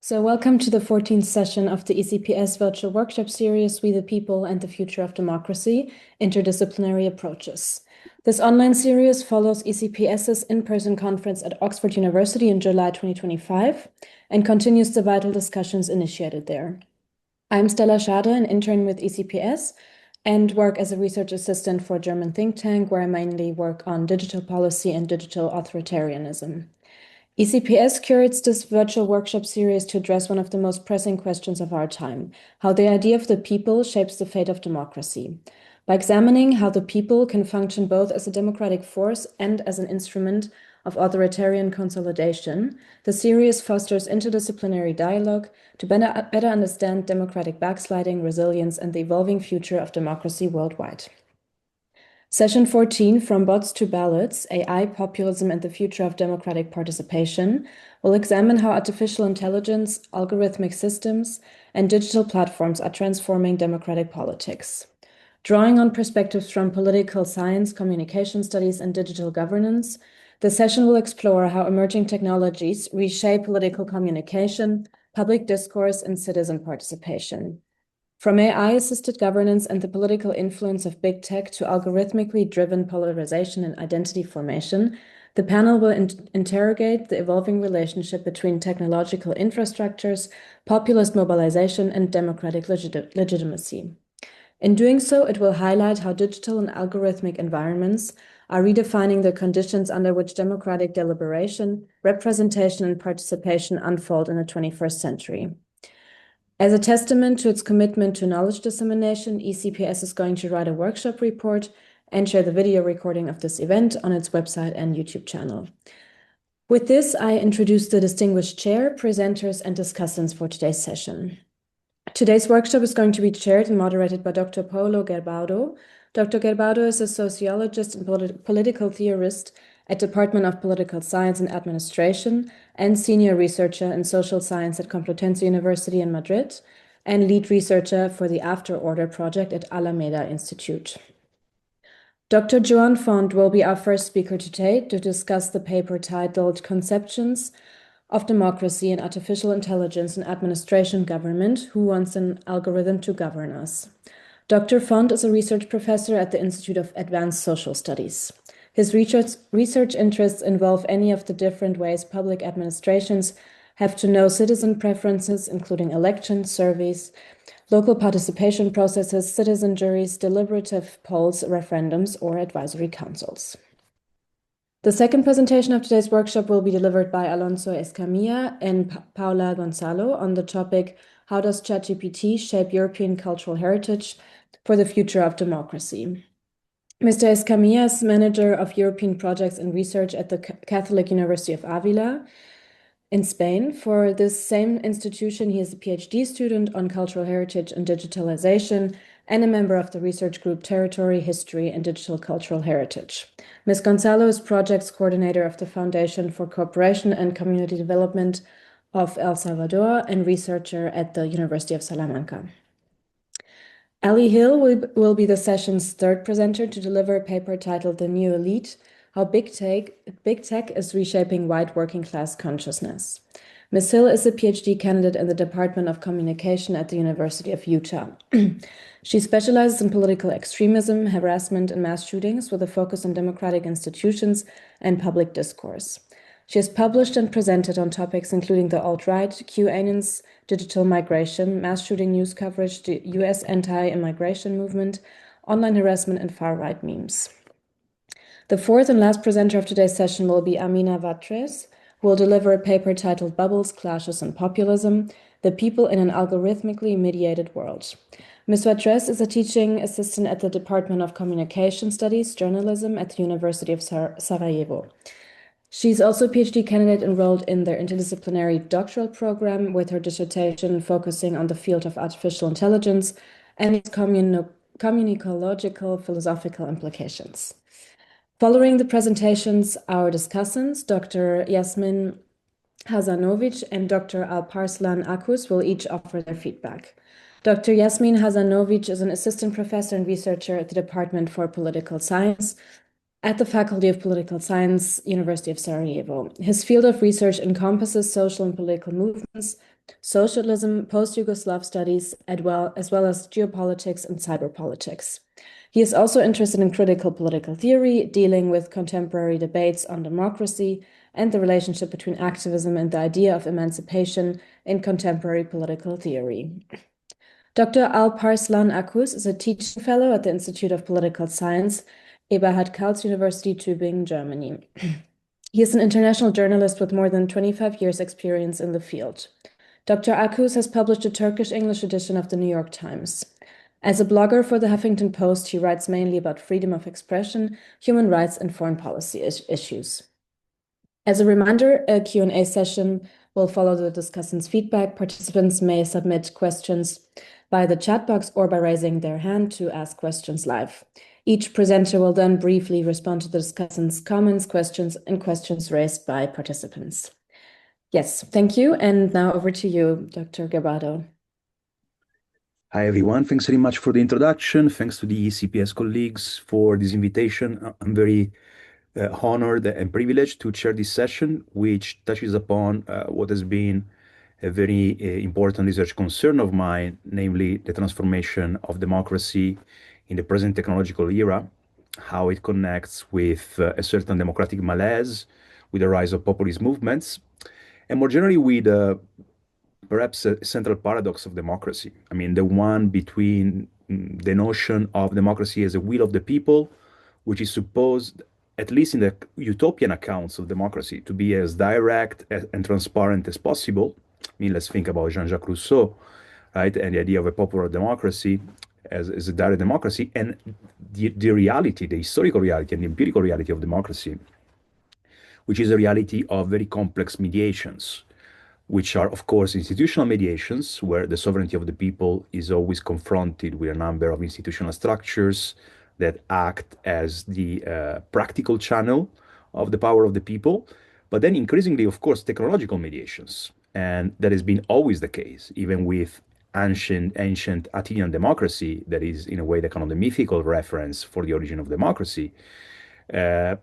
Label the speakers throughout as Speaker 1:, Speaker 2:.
Speaker 1: So welcome to the 14th session of the ECPS virtual workshop series, We the People and the Future of Democracy, Interdisciplinary Approaches. This online series follows ECPS's in-person conference at Oxford University in July 2025 and continues the vital discussions initiated there. I'm Stella Schade, an intern with ECPS, and work as a research assistant for a German think tank where I mainly work on digital policy and digital authoritarianism. ECPS curates this virtual workshop series to address one of the most pressing questions of our time, how the idea of the people shapes the fate of democracy. By examining how the people can function both as a democratic force and as an instrument of authoritarian consolidation, the series fosters interdisciplinary dialogue to better understand democratic backsliding, resilience, and the evolving future of democracy worldwide. Session 14, From Bots to Ballots, AI, Populism, and the Future of Democratic Participation, will examine how artificial intelligence, algorithmic systems, and digital platforms are transforming democratic politics. Drawing on perspectives from political science, communication studies, and digital governance, the session will explore how emerging technologies reshape political communication, public discourse, and citizen participation. From AI-assisted governance and the political influence of big tech to algorithmically driven polarization and identity formation, the panel will interrogate the evolving relationship between technological infrastructures, populist mobilization, and democratic legitimacy. In doing so, it will highlight how digital and algorithmic environments are redefining the conditions under which democratic deliberation, representation, and participation unfold in the 21st century. As a testament to its commitment to knowledge dissemination, ECPS is going to write a workshop report and share the video recording of this event on its website and YouTube channel. With this, I introduce the distinguished chair, presenters, and discussants for today's session. Today's workshop is going to be chaired and moderated by Dr. Paulo Gerbaudo. Dr. Gerbaudo is a sociologist and political theorist at Department of Political Science and Administration and senior researcher in social science at Complutense University in Madrid and lead researcher for the After Order project at Alameda Institute. Dr. Joan Font will be our first speaker today to discuss the paper titled Conceptions of Democracy and Artificial Intelligence in Administration Government, Who Wants an Algorithm to Govern Us? Dr. Font is a research professor at the Institute of Advanced Social Studies. His research interests involve any of the different ways public administrations have to know citizen preferences, including elections, surveys, local participation processes, citizen juries, deliberative polls, referendums, or advisory councils. The second presentation of today's workshop will be delivered by Alonso Escamilla and Paula Gonzalo on the topic, How does ChatGPT shape European cultural heritage for the future of democracy? Mr. Escamilla is Manager of European Projects and Research at the Catholic University of Avila in Spain. For this same institution, he is a PhD student on cultural heritage and digitalization and a member of the research group Territory, History, and Digital Cultural Heritage. Ms. Gonzalo is Projects Coordinator of the Foundation for Cooperation and Community Development of El Salvador and researcher at the University of Salamanca. Ali Hill will be the session's third presenter to deliver a paper titled The New Elite, How Big Tech is Reshaping White Working Class Consciousness. Ms. Hill is a PhD candidate in the Department of Communication at the University of Utah. She specializes in political extremism, harassment, and mass shootings with a focus on democratic institutions and public discourse. She has published and presented on topics including the alt-right, QAnon's digital migration, mass shooting news coverage, the US anti-immigration movement, online harassment, and far-right memes. The fourth and last presenter of today's session will be Amina Vatres, who will deliver a paper titled Bubbles, Clashes, and Populism, The People in an Algorithmically Mediated World. Ms. Vatres is a teaching assistant at the Department of Communication Studies, Journalism at the University of Sarajevo. She's also a PhD candidate enrolled in their interdisciplinary doctoral program with her dissertation focusing on the field of artificial intelligence and its communicological philosophical implications. Following the presentations, our discussants, Dr. Yasmin Hazanovic and Dr. Alparslan Akus, will each offer their feedback. Dr. Yasmin Hazanovic is an assistant professor and researcher at the Department for Political Science at the Faculty of Political Science, University of Sarajevo. His field of research encompasses social and political movements, socialism, post-Yugoslav studies, as well as geopolitics and cyberpolitics. He is also interested in critical political theory, dealing with contemporary debates on democracy and the relationship between activism and the idea of emancipation in contemporary political theory. Dr. Alparslan Akuz is a teaching fellow at the Institute of Political Science, Eberhard Karls University, Tübingen, Germany. He is an international journalist with more than 25 years' experience in the field. Dr. Akuz has published a Turkish-English edition of the New York Times. As a blogger for the Huffington Post, he writes mainly about freedom of expression, human rights, and foreign policy issues. As a reminder, a Q&A session will follow the discussant's feedback. Participants may submit questions by the chat box or by raising their hand to ask questions live. Each presenter will then briefly respond to the discussant's comments, questions, and questions raised by participants. Yes, thank you. And now over to you, Dr. Gabado.
Speaker 2: Hi, everyone. Thanks very much for the introduction. Thanks to the ECPS colleagues for this invitation. I'm very honored and privileged to chair this session, which touches upon what has been a very important research concern of mine, namely the transformation of democracy in the present technological era, how it connects with a certain democratic malaise, with the rise of populist movements, and more generally with perhaps a central paradox of democracy. I mean, the one between the notion of democracy as a will of the people, which is supposed, at least in the utopian accounts of democracy, to be as direct and transparent as possible. I mean, let's think about Jean-Jacques Rousseau, right? And the idea of a popular democracy as a direct democracy, and the reality, the historical reality and the empirical reality of democracy, which is a reality of very complex mediations, which are, of course, institutional mediations, where the sovereignty of the people is always confronted with a number of institutional structures that act as the practical channel of the power of the people. But then increasingly, of course, technological mediations. And that has been always the case, even with ancient Athenian democracy, that is in a way the kind of the mythical reference for the origin of democracy. In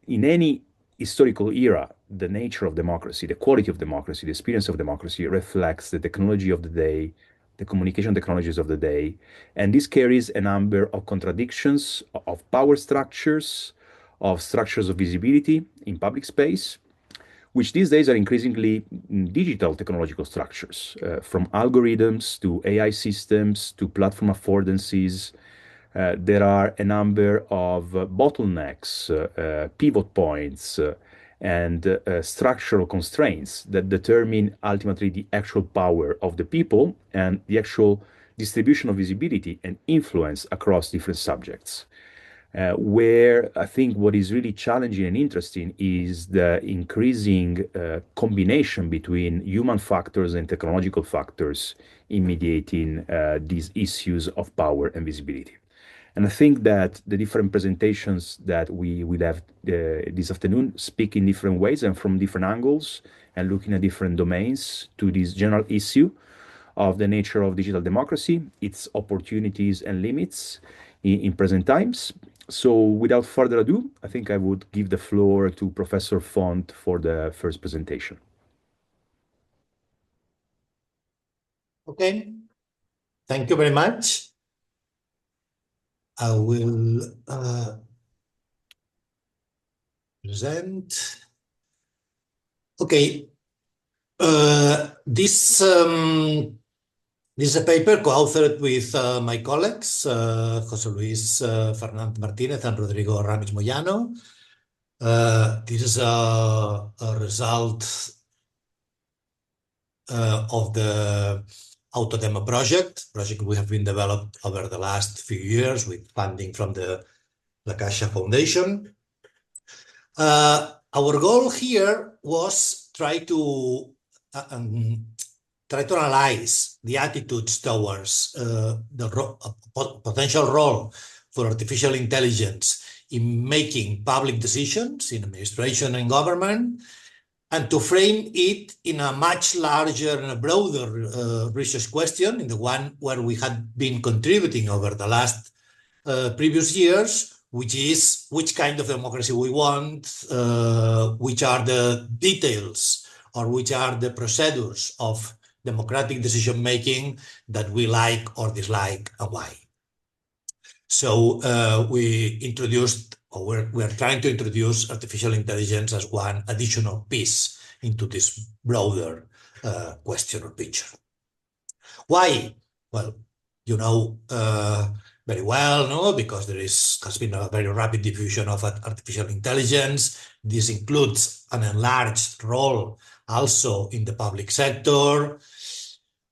Speaker 2: any historical era, the nature of democracy, the quality of democracy, the experience of democracy reflects the technology of the day, the communication technologies of the day. And this carries a number of contradictions of power structures, of structures of visibility in public space, which these days are increasingly digital technological structures, from algorithms to AI systems to platform affordances. There are a number of bottlenecks, pivot points, and structural constraints that determine ultimately the actual power of the people and the actual distribution of visibility and influence across different subjects. Where I think what is really challenging and interesting is the increasing combination between human factors and technological factors in mediating these issues of power and visibility. And I think that the different presentations that we will have this afternoon speak in different ways and from different angles and looking at different domains to this general issue of the nature of digital democracy, its opportunities and limits in present times. So without further ado, I think I would give the floor to Professor Font for the first presentation.
Speaker 3: Okay, thank you very much. I will present. Okay, this is a paper co-authored with my colleagues, José Luis Fernández Martínez and Rodrigo Ramis Moyano. This is a result of the Autodemo project we have been developed over the last few years with funding from the La Caixa Foundation. Our goal here was try to analyze the attitudes towards the potential role for artificial intelligence in making public decisions in administration and government, and to frame it in a much larger and a broader research question, in the one where we had been contributing over the last previous years, which is which kind of democracy we want, which are the details or which are the procedures of democratic decision-making that we like or dislike, and why. So we introduced, or we're trying to introduce artificial intelligence as one additional piece into this broader question or picture. Why? Well, you know very well, no? Because there has been a very rapid diffusion of artificial intelligence. This includes an enlarged role also in the public sector.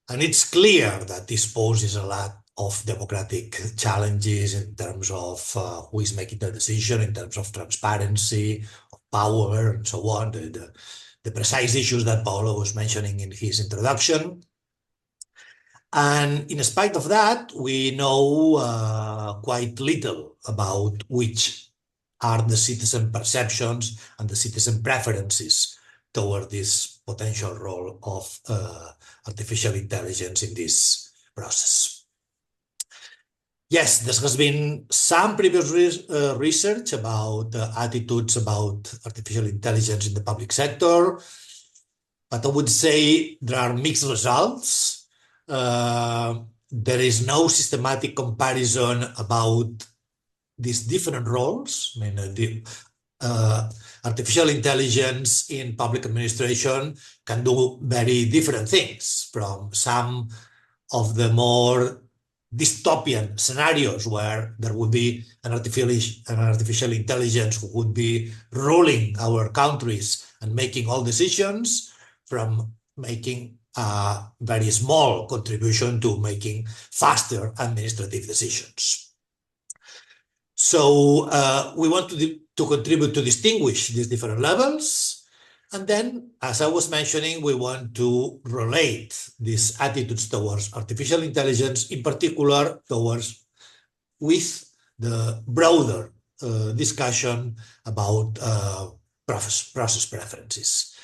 Speaker 3: And it's clear that this poses a lot of democratic challenges in terms of who is making the decision, in terms of transparency, of power, and so on, the precise issues that Paolo was mentioning in his introduction. And in spite of that, we know quite little about which are the citizen perceptions and the citizen preferences toward this potential role of artificial intelligence in this process. Yes, there has been some previous research about attitudes about artificial intelligence in the public sector, but I would say there are mixed results. There is no systematic comparison about these different roles. I mean, artificial intelligence in public administration can do very different things, from some of the more dystopian scenarios where there would be an artificial intelligence who would be ruling our countries and making all decisions, from making a very small contribution to making faster administrative decisions. So we want to contribute to distinguish these different levels. And then, as I was mentioning, we want to relate these attitudes towards artificial intelligence, in particular towards with the broader discussion about process preferences.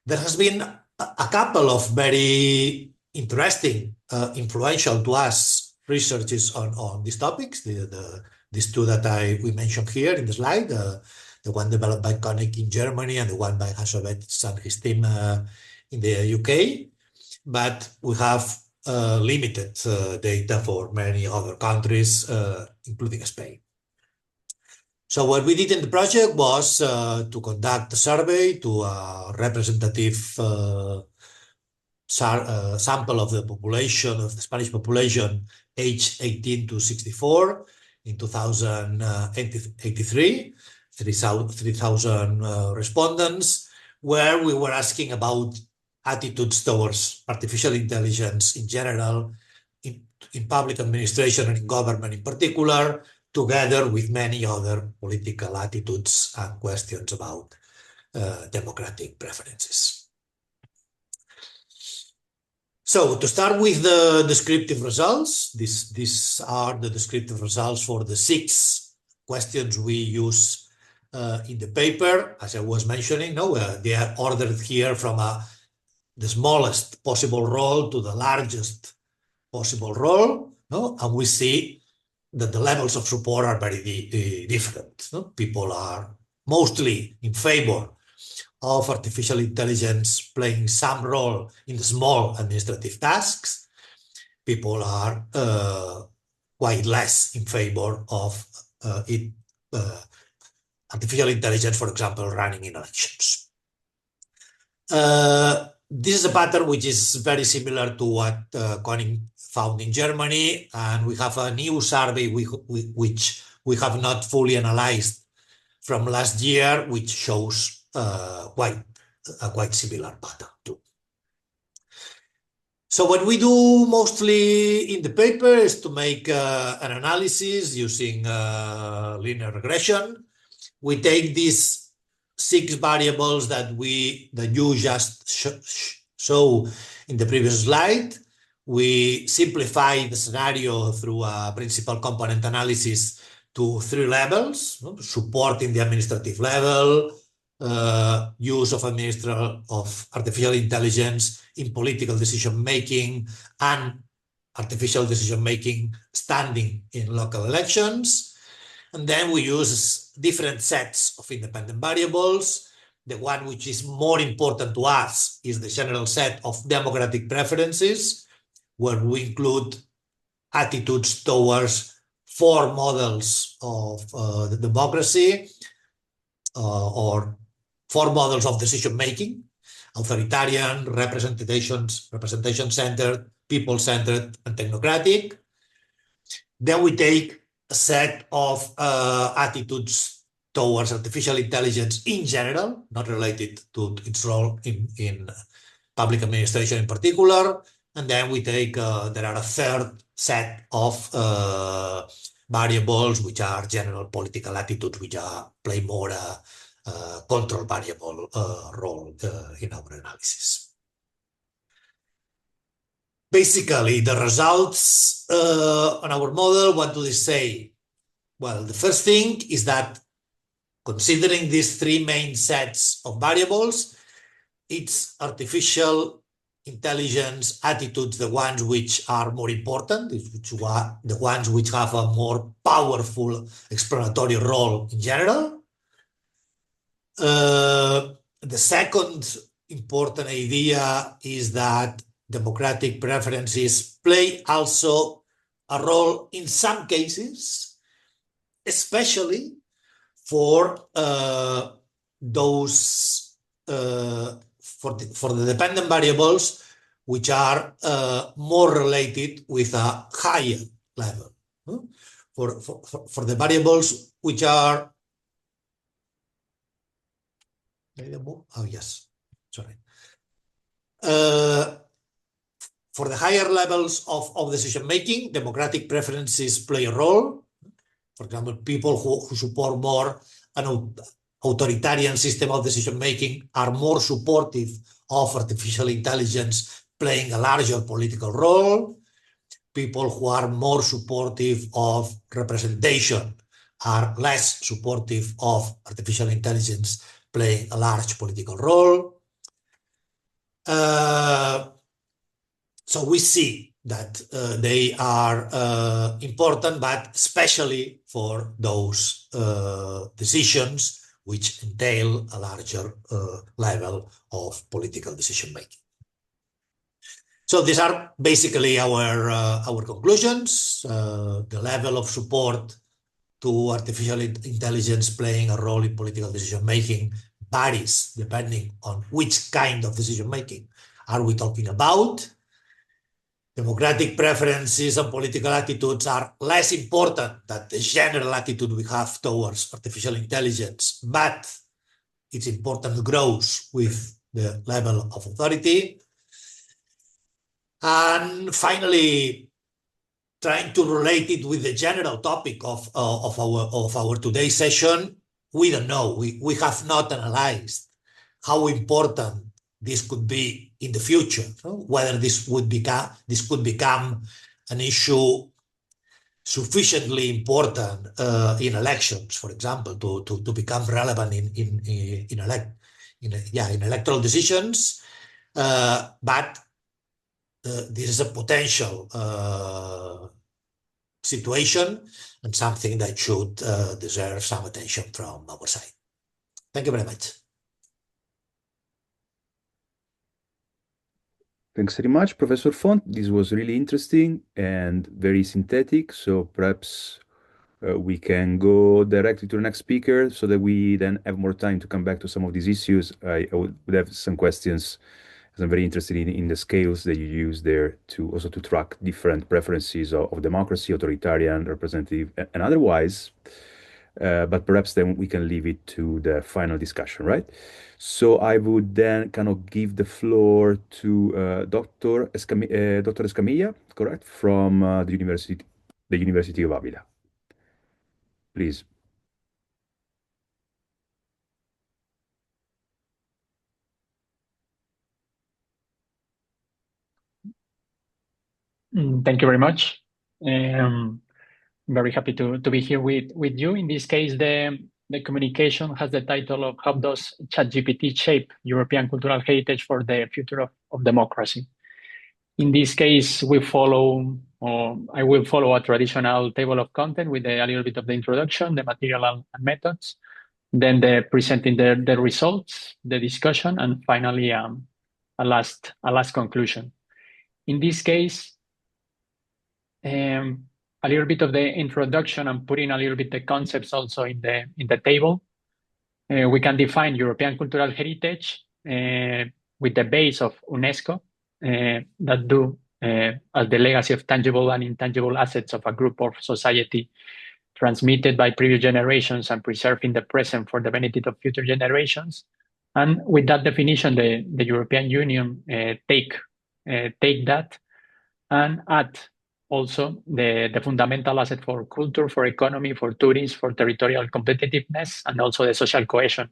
Speaker 3: There has been a couple of very interesting, influential to us researches on these topics. These two that we mentioned here in the slide, the one developed by Koenig in Germany and the one by Hasovets and his team in the UK. But we have limited data for many other countries, including Spain. So what we did in the project was to conduct a survey to a representative sample of the population, of the Spanish population, aged 18 to 64 in 2083, 3,000 respondents, where we were asking about attitudes towards artificial intelligence in general, in public administration and in government in particular, together with many other political attitudes and questions about democratic preferences. So to start with the descriptive results, these are the descriptive results for the 6 questions we use in the paper. As I was mentioning, they are ordered here from the smallest possible role to the largest possible role, and we see that the levels of support are very different. People are mostly in favor of artificial intelligence playing some role in the small administrative tasks. People are quite less in favor of artificial intelligence, for example, running in elections. This is a pattern which is very similar to what Koenig found in Germany, and we have a new survey which we have not fully analyzed from last year, which shows a quite similar pattern too. So what we do mostly in the paper is to make an analysis using linear regression. We take these 6 variables that you just saw in the previous slide. We simplify the scenario through a principal component analysis to 3 levels: support in the administrative level, use of artificial intelligence in political decision-making, and artificial decision-making standing in local elections. And then we use different sets of independent variables. The one which is more important to us is the general set of democratic preferences, where we include attitudes towards four models of the democracy, or four models of decision-making: authoritarian, representation-centered, people-centered, and technocratic. Then we take a set of attitudes towards artificial intelligence in general, not related to its role in public administration in particular. And then we take, there are a third set of variables, which are general political attitudes, which play more control variable role in our analysis. Basically, the results on our model, what do they say? Well, the first thing is that considering these three main sets of variables, it's artificial intelligence attitudes, the ones which are more important, the ones which have a more powerful explanatory role in general. The second important idea is that democratic preferences play also a role in some cases, especially for those for the dependent variables which are more related with a higher level. For the variables which are oh yes, sorry. For the higher levels of decision making, democratic preferences play a role. For example, people who support more an authoritarian system of decision making are more supportive of artificial intelligence playing a larger political role. People who are more supportive of representation are less supportive of artificial intelligence playing a large political role. So we see that they are important, but especially for those decisions which entail a larger level of political decision making. So these are basically our conclusions. The level of support to artificial intelligence playing a role in political decision making varies depending on which kind of decision making are we talking about. Democratic preferences and political attitudes are less important than the general attitude we have towards artificial intelligence, but its importance grows with the level of authority. And finally, trying to relate it with the general topic of our today's session, we don't know. We have not analyzed how important this could be in the future, whether this could become an issue sufficiently important in elections, for example, to become relevant in electoral decisions. But this is a potential situation and something that should deserve some attention from our side. Thank you very much.
Speaker 2: Thanks very much, Professor Font. This was really interesting and very synthetic. So perhaps we can go directly to the next speaker so that we then have more time to come back to some of these issues. I would have some questions, as I'm very interested in the scales that you use there to also to track different preferences of democracy, authoritarian, representative, and otherwise. But perhaps then we can leave it to the final discussion, right? So I would then kind of give the floor to Dr. Escamilla, correct, from the University of Avila. Please.
Speaker 4: Thank you very much. Very happy to be here with you. In this case, the communication has the title of How Does ChatGPT Shape European Cultural Heritage for the Future of Democracy? In this case, we follow, or I will follow a traditional table of content with a little bit of the introduction, the material and methods, then the presenting the results, the discussion, and finally a last conclusion. In this case, a little bit of the introduction and putting a little bit the concepts also in the table. We can define European cultural heritage with the base of UNESCO that do as the legacy of tangible and intangible assets of a group of society transmitted by previous generations and preserved in the present for the benefit of future generations. And with that definition, the European Union take that and add also the fundamental asset for culture, for economy, for tourism, for territorial competitiveness, and also the social cohesion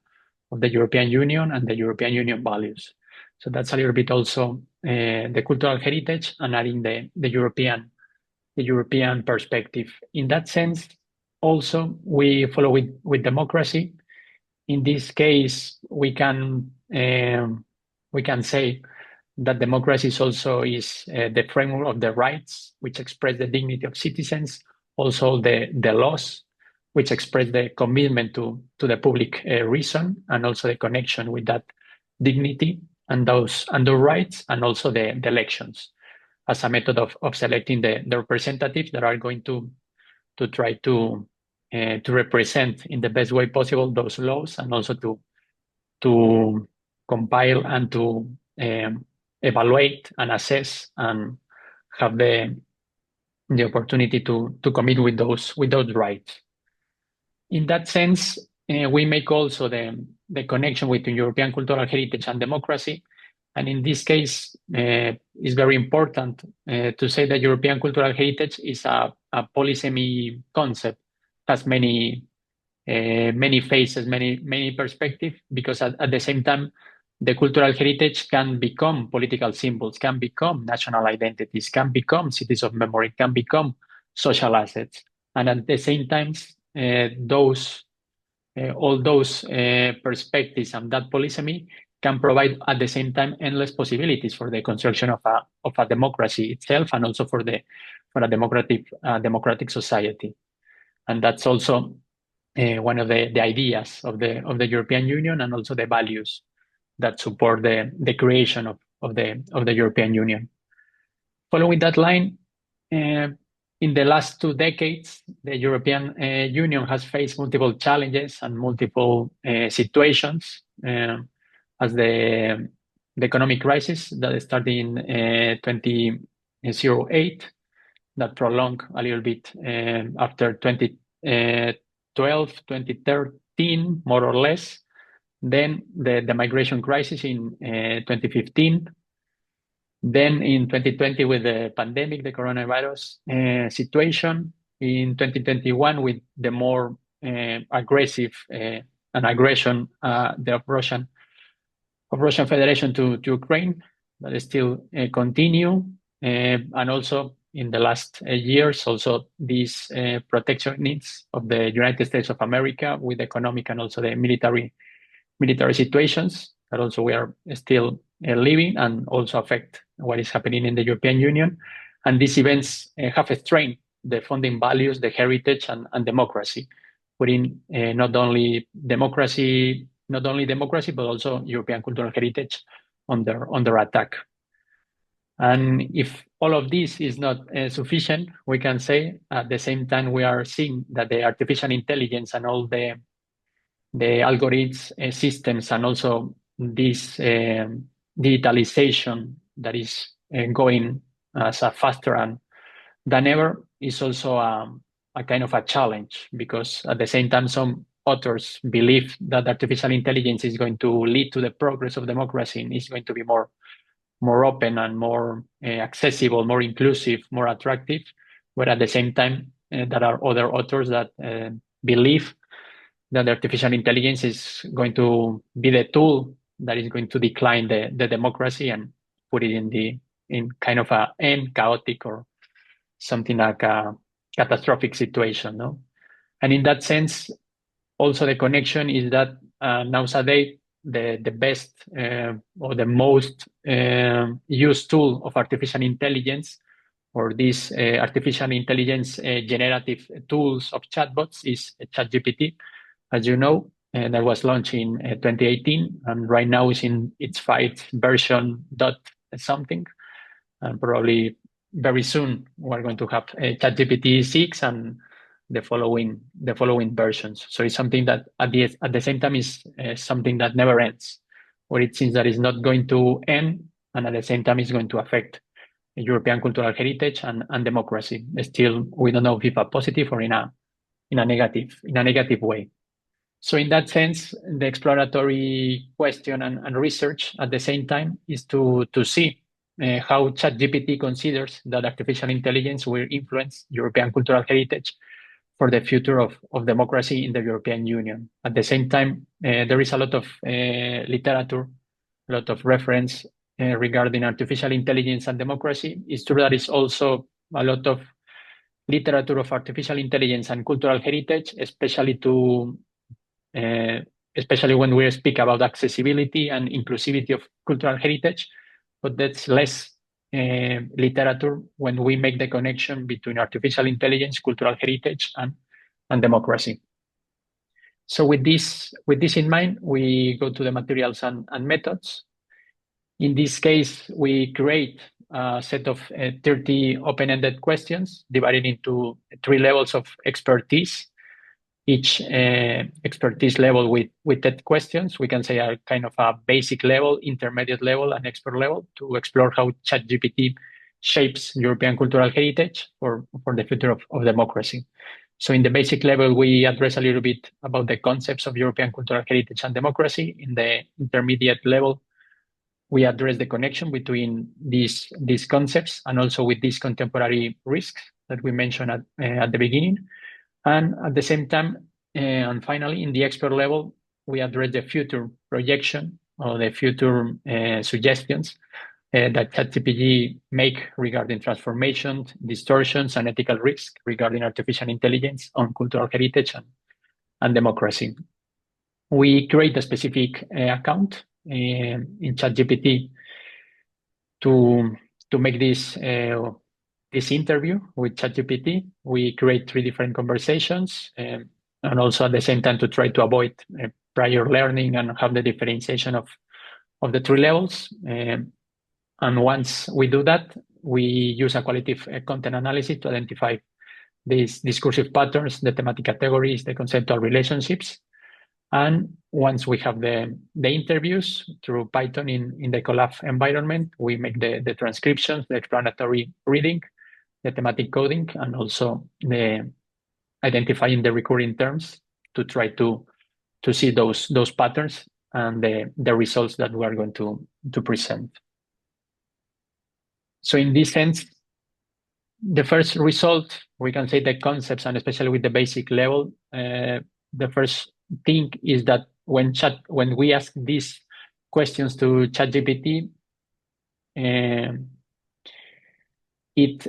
Speaker 4: of the European Union and the European Union values. So that's a little bit also the cultural heritage and adding the European perspective. In that sense, also we follow with democracy. In this case, we can say that democracy is also the framework of the rights, which express the dignity of citizens, also the laws, which express the commitment to the public reason, and also the connection with that dignity and those rights, and also the elections as a method of selecting the representatives that are going to try to represent in the best way possible those laws, and also to compile and to evaluate and assess and have the opportunity to commit with those rights. In that sense, we make also the connection between European cultural heritage and democracy. And in this case, it's very important to say that European cultural heritage is a polysemy concept, has many phases, many perspectives, because at the same time, the cultural heritage can become political symbols, can become national identities, can become cities of memory, can become social assets. And at the same time, all those perspectives and that polysemy can provide at the same time endless possibilities for the construction of a democracy itself, and also for a democratic society. And that's also one of the ideas of the European Union, and also the values that support the creation of the European Union. Following that line, in the last 2 decades, the European Union has faced multiple challenges and multiple situations, as the economic crisis that started in 2008, that prolonged a little bit after 2012, 2013, more or less. Then the migration crisis in 2015. Then in 2020 with the pandemic, the coronavirus situation. In 2021 with the more aggressive aggression of Russian Federation to Ukraine, that is still continue. And also in the last years, also these protection needs of the United States of America with economic and also the military situations that also we are still living, and also affect what is happening in the European Union. And these events have strained the founding values, the heritage, and democracy, putting not only democracy, but also European cultural heritage under attack. And if all of this is not sufficient, we can say at the same time we are seeing that the artificial intelligence and all the algorithms systems, and also this digitalization that is going as a faster than ever, is also a kind of a challenge, because at the same time some authors believe that artificial intelligence is going to lead to the progress of democracy, and is going to be more open and more accessible, more inclusive, more attractive. But at the same time, there are other authors that believe that artificial intelligence is going to be the tool that is going to decline the democracy and put it in kind of a chaotic or something like a catastrophic situation, no? And in that sense, also the connection is that nowadays the best or the most used tool of artificial intelligence, or these artificial intelligence generative tools of chatbots, is ChatGPT, as you know, and that was launched in 2018, and right now is in its 5th version dot something, and probably very soon we're going to have ChatGPT 6 and the following versions. So it's something that at the same time is something that never ends, where it seems that it's not going to end, and at the same time it's going to affect European cultural heritage and democracy. Still, we don't know if a positive or in a negative way. So in that sense, the exploratory question and research at the same time is to see how ChatGPT considers that artificial intelligence will influence European cultural heritage for the future of democracy in the European Union. At the same time, there is a lot of literature, a lot of reference regarding artificial intelligence and democracy. It's true that it's also a lot of literature of artificial intelligence and cultural heritage, especially when we speak about accessibility and inclusivity of cultural heritage, but that's less literature when we make the connection between artificial intelligence, cultural heritage, and democracy. So with this in mind, we go to the materials and methods. In this case, we create a set of 30 open-ended questions divided into 3 levels of expertise. Each expertise level with 10 questions, we can say a kind of a basic level, intermediate level, and expert level, to explore how ChatGPT shapes European cultural heritage for the future of democracy. So in the basic level, we address a little bit about the concepts of European cultural heritage and democracy. In the intermediate level, we address the connection between these concepts and also with these contemporary risks that we mentioned at the beginning. And at the same time, and finally, in the expert level, we address the future projection or the future suggestions that ChatGPT make regarding transformation, distortions, and ethical risks regarding artificial intelligence on cultural heritage and democracy. We create a specific account in ChatGPT to make this interview with ChatGPT. We create 3 different conversations, and also at the same time to try to avoid prior learning and have the differentiation of the 3 levels. And once we do that, we use a qualitative content analysis to identify these discursive patterns, the thematic categories, the conceptual relationships. And once we have the interviews through Python in the Colab environment, we make the transcriptions, the explanatory reading, the thematic coding, and also the identifying the recurring terms to try to see those patterns and the results that we are going to present. So in this sense, the first result, we can say the concepts, and especially with the basic level, the first thing is that when we ask these questions to ChatGPT, it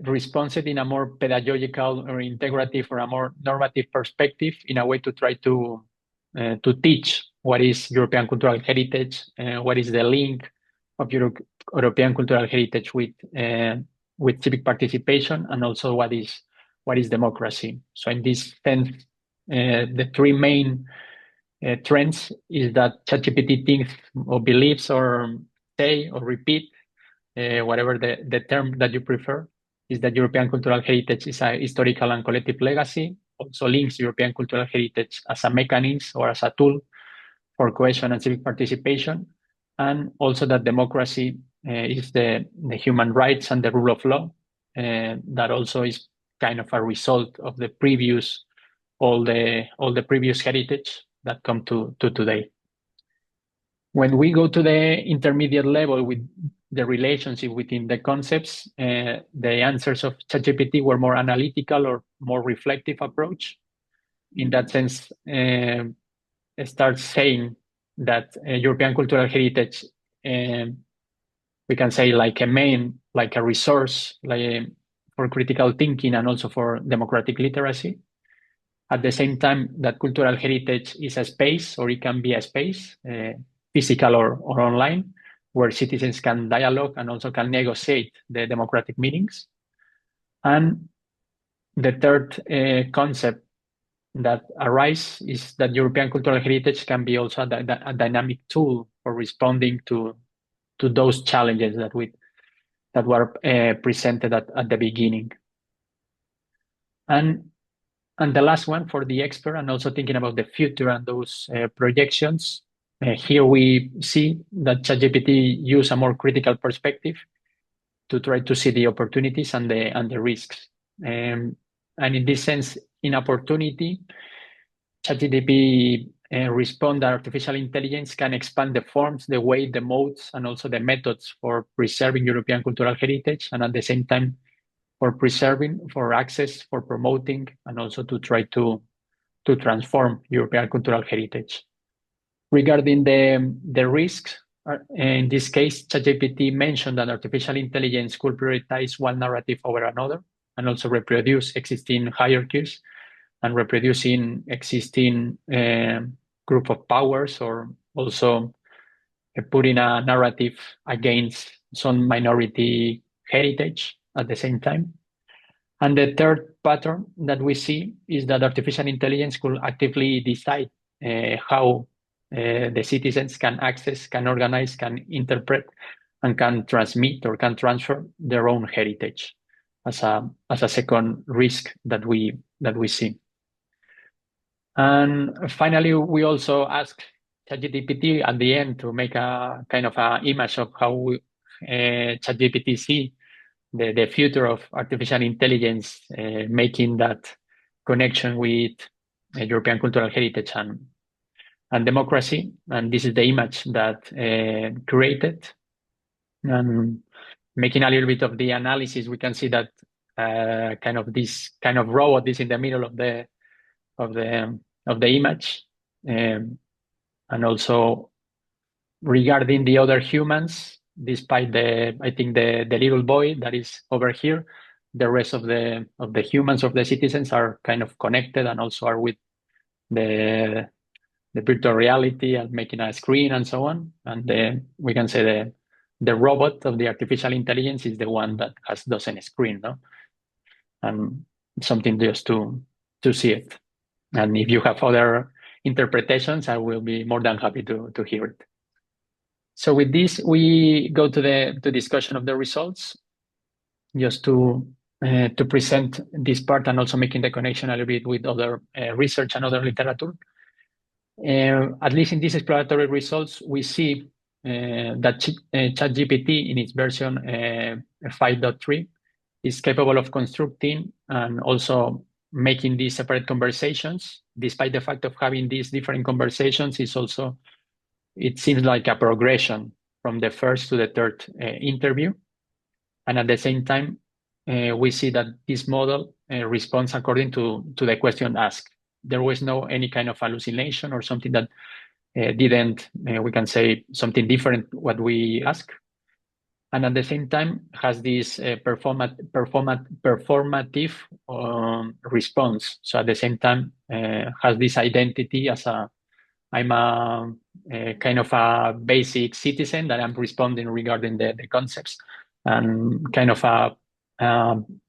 Speaker 4: responds in a more pedagogical or integrative or a more normative perspective, in a way to try to teach what is European cultural heritage, what is the link of European cultural heritage with civic participation, and also what is democracy. So in this sense, the 3 main trends is that ChatGPT thinks or believes or say or repeat, whatever the term that you prefer, is that European cultural heritage is a historical and collective legacy. Also links European cultural heritage as a mechanism or as a tool for cohesion and civic participation, and also that democracy is the human rights and the rule of law. That also is kind of a result of the previous all the previous heritage that come to today. When we go to the intermediate level with the relationship within the concepts, the answers of ChatGPT were more analytical or more reflective approach. In that sense, it starts saying that European cultural heritage, we can say like a resource for critical thinking and also for democratic literacy. At the same time, that cultural heritage is a space, or it can be a space, physical or online, where citizens can dialogue and also can negotiate the democratic meetings. And the third concept that arises is that European cultural heritage can be also a dynamic tool for responding to those challenges that were presented at the beginning. And the last one for the expert, and also thinking about the future and those projections, here we see that ChatGPT use a more critical perspective to try to see the opportunities and the risks. And in this sense, in opportunity, ChatGPT respond that artificial intelligence can expand the forms, the way, the modes, and also the methods for preserving European cultural heritage, and at the same time for preserving, for access, for promoting, and also to try to transform European cultural heritage. Regarding the risks, in this case, ChatGPT mentioned that artificial intelligence could prioritize one narrative over another, and also reproduce existing hierarchies and reproducing existing group of powers, or also putting a narrative against some minority heritage at the same time. And the third pattern that we see is that artificial intelligence could actively decide how the citizens can access, can organize, can interpret, and can transmit or can transfer their own heritage as a second risk that we see. And finally, we also ask ChatGPT at the end to make a kind of an image of how ChatGPT see the future of artificial intelligence, making that connection with European cultural heritage and democracy. And this is the image that created. And making a little bit of the analysis, we can see that this kind of robot is in the middle of the image, and also regarding the other humans, despite I think the little boy that is over here, the rest of the humans, of the citizens, are kind of connected and also are with the virtual reality and making a screen and so on. And we can say the robot of the artificial intelligence is the one that doesn't screen, no? And something just to see it. And if you have other interpretations, I will be more than happy to hear it. So with this, we go to the discussion of the results, just to present this part and also making the connection a little bit with other research and other literature. At least in these exploratory results, we see that ChatGPT in its version 5.3 is capable of constructing and also making these separate conversations. Despite the fact of having these different conversations, it seems like a progression from the first to the third interview. And at the same time, we see that this model responds according to the question asked. There was no any kind of hallucination or something that didn't, we can say, something different what we ask. And at the same time, has this performative response. So at the same time, has this identity as I'm a kind of a basic citizen that I'm responding regarding the concepts, and kind of a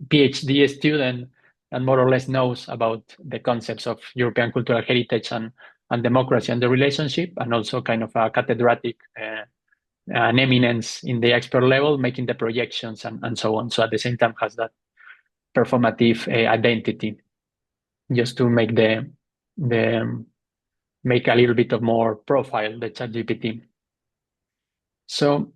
Speaker 4: PhD student and more or less knows about the concepts of European cultural heritage and democracy and the relationship, and also kind of a catedrátic, an eminence in the expert level, making the projections and so on. So at the same time has that performative identity, just to make make a little bit of more profile, the ChatGPT. So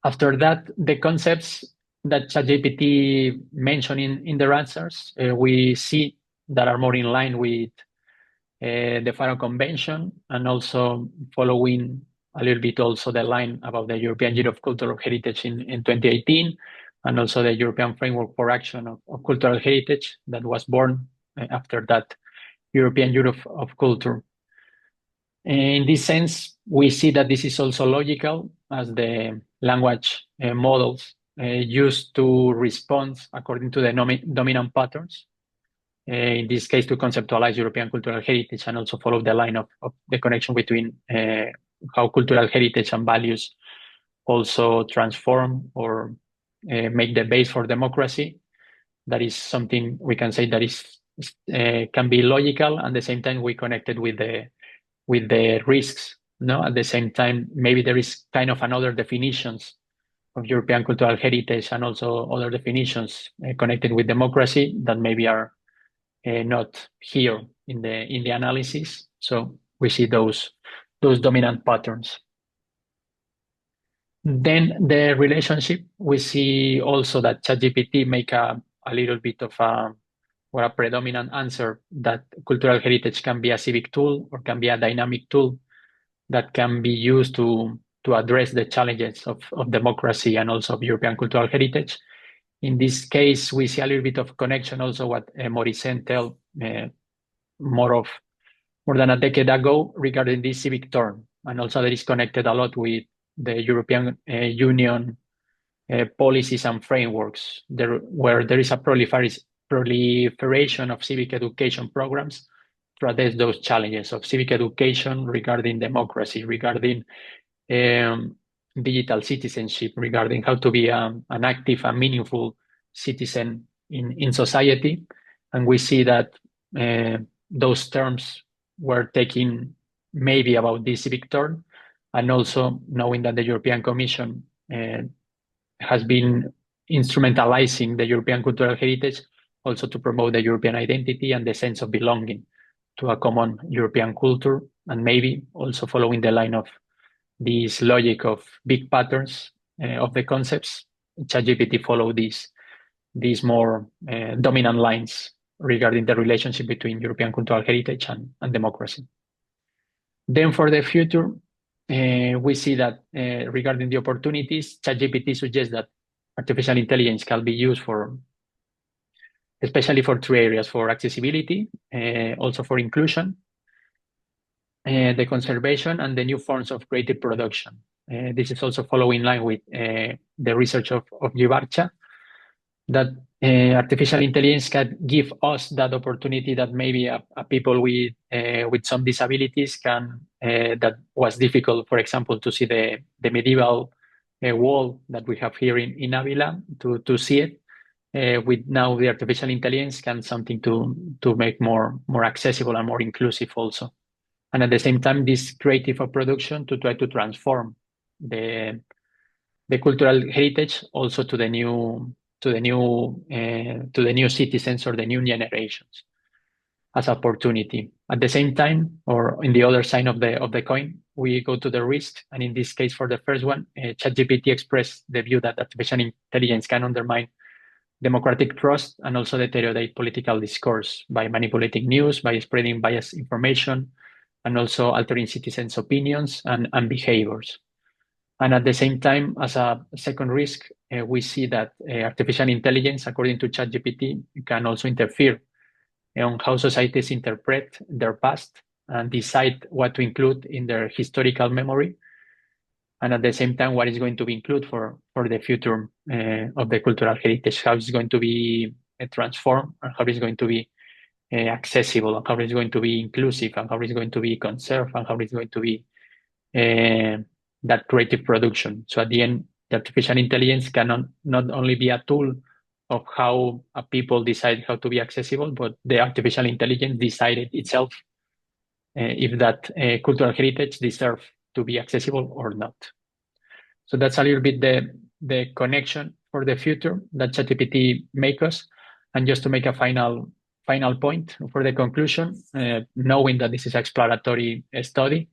Speaker 4: after that, the concepts that ChatGPT mentioned in their answers, we see that are more in line with the Faro Convention, and also following a little bit also the line about the European Year of Cultural Heritage in 2018, and also the European Framework for Action of Cultural Heritage that was born after that European Year of Culture. In this sense, we see that this is also logical, as the language models used to respond according to the dominant patterns. in this case, to conceptualize European cultural heritage and also follow the line of the connection between how cultural heritage and values also transform or make the base for democracy. That is something we can say that is can be logical, and at the same time we connected with the risks. No, at the same time, maybe there is kind of another definitions of European cultural heritage and also other definitions connected with democracy that maybe are not here in the analysis. So we see those dominant patterns. Then the relationship, we see also that ChatGPT make a little bit of a predominant answer that cultural heritage can be a civic tool or can be a dynamic tool that can be used to address the challenges of democracy and also of European cultural heritage. In this case, we see a little bit of connection also what Maurice tell more than a decade ago regarding this civic term. And also that is connected a lot with the European Union policies and frameworks where there is a proliferation of civic education programs to address those challenges of civic education regarding democracy, regarding digital citizenship, regarding how to be an active and meaningful citizen in society. And we see that those terms were taken maybe about this civic term, and also knowing that the European Commission has been instrumentalizing the European cultural heritage also to promote the European identity and the sense of belonging to a common European culture, and maybe also following the line of this logic of big patterns of the concepts. ChatGPT follow these more dominant lines regarding the relationship between European cultural heritage and democracy. Then for the future, we see that regarding the opportunities, ChatGPT suggests that artificial intelligence can be used especially for three areas: for accessibility, also for inclusion, the conservation, and the new forms of creative production. This is also following in line with the research of Givarcha, that artificial intelligence can give us that opportunity that maybe a people with some disabilities can, that was difficult, for example, to see the medieval wall that we have here in Avila, to see it. With now the artificial intelligence can something to make more accessible and more inclusive also. And at the same time, this creative of production to try to transform the cultural heritage also to the new citizens or the new generations as opportunity. At the same time, or in the other side of the coin, we go to the risk. And in this case, for the first one, ChatGPT expressed the view that artificial intelligence can undermine democratic trust and also deteriorate political discourse by manipulating news, by spreading biased information, and also altering citizens' opinions and behaviors. And at the same time, as a second risk, we see that artificial intelligence, according to ChatGPT, can also interfere on how societies interpret their past and decide what to include in their historical memory. And at the same time, what is going to be included for the future of the cultural heritage, how it's going to be transformed, and how it's going to be accessible, and how it's going to be inclusive, and how it's going to be conserved, and how it's going to be that creative production. So at the end, the artificial intelligence can not only be a tool of how a people decide how to be accessible, but the artificial intelligence decided itself if that cultural heritage deserves to be accessible or not. So that's a little bit the connection for the future that ChatGPT makes us. And just to make a final point for the conclusion, knowing that this is an exploratory study,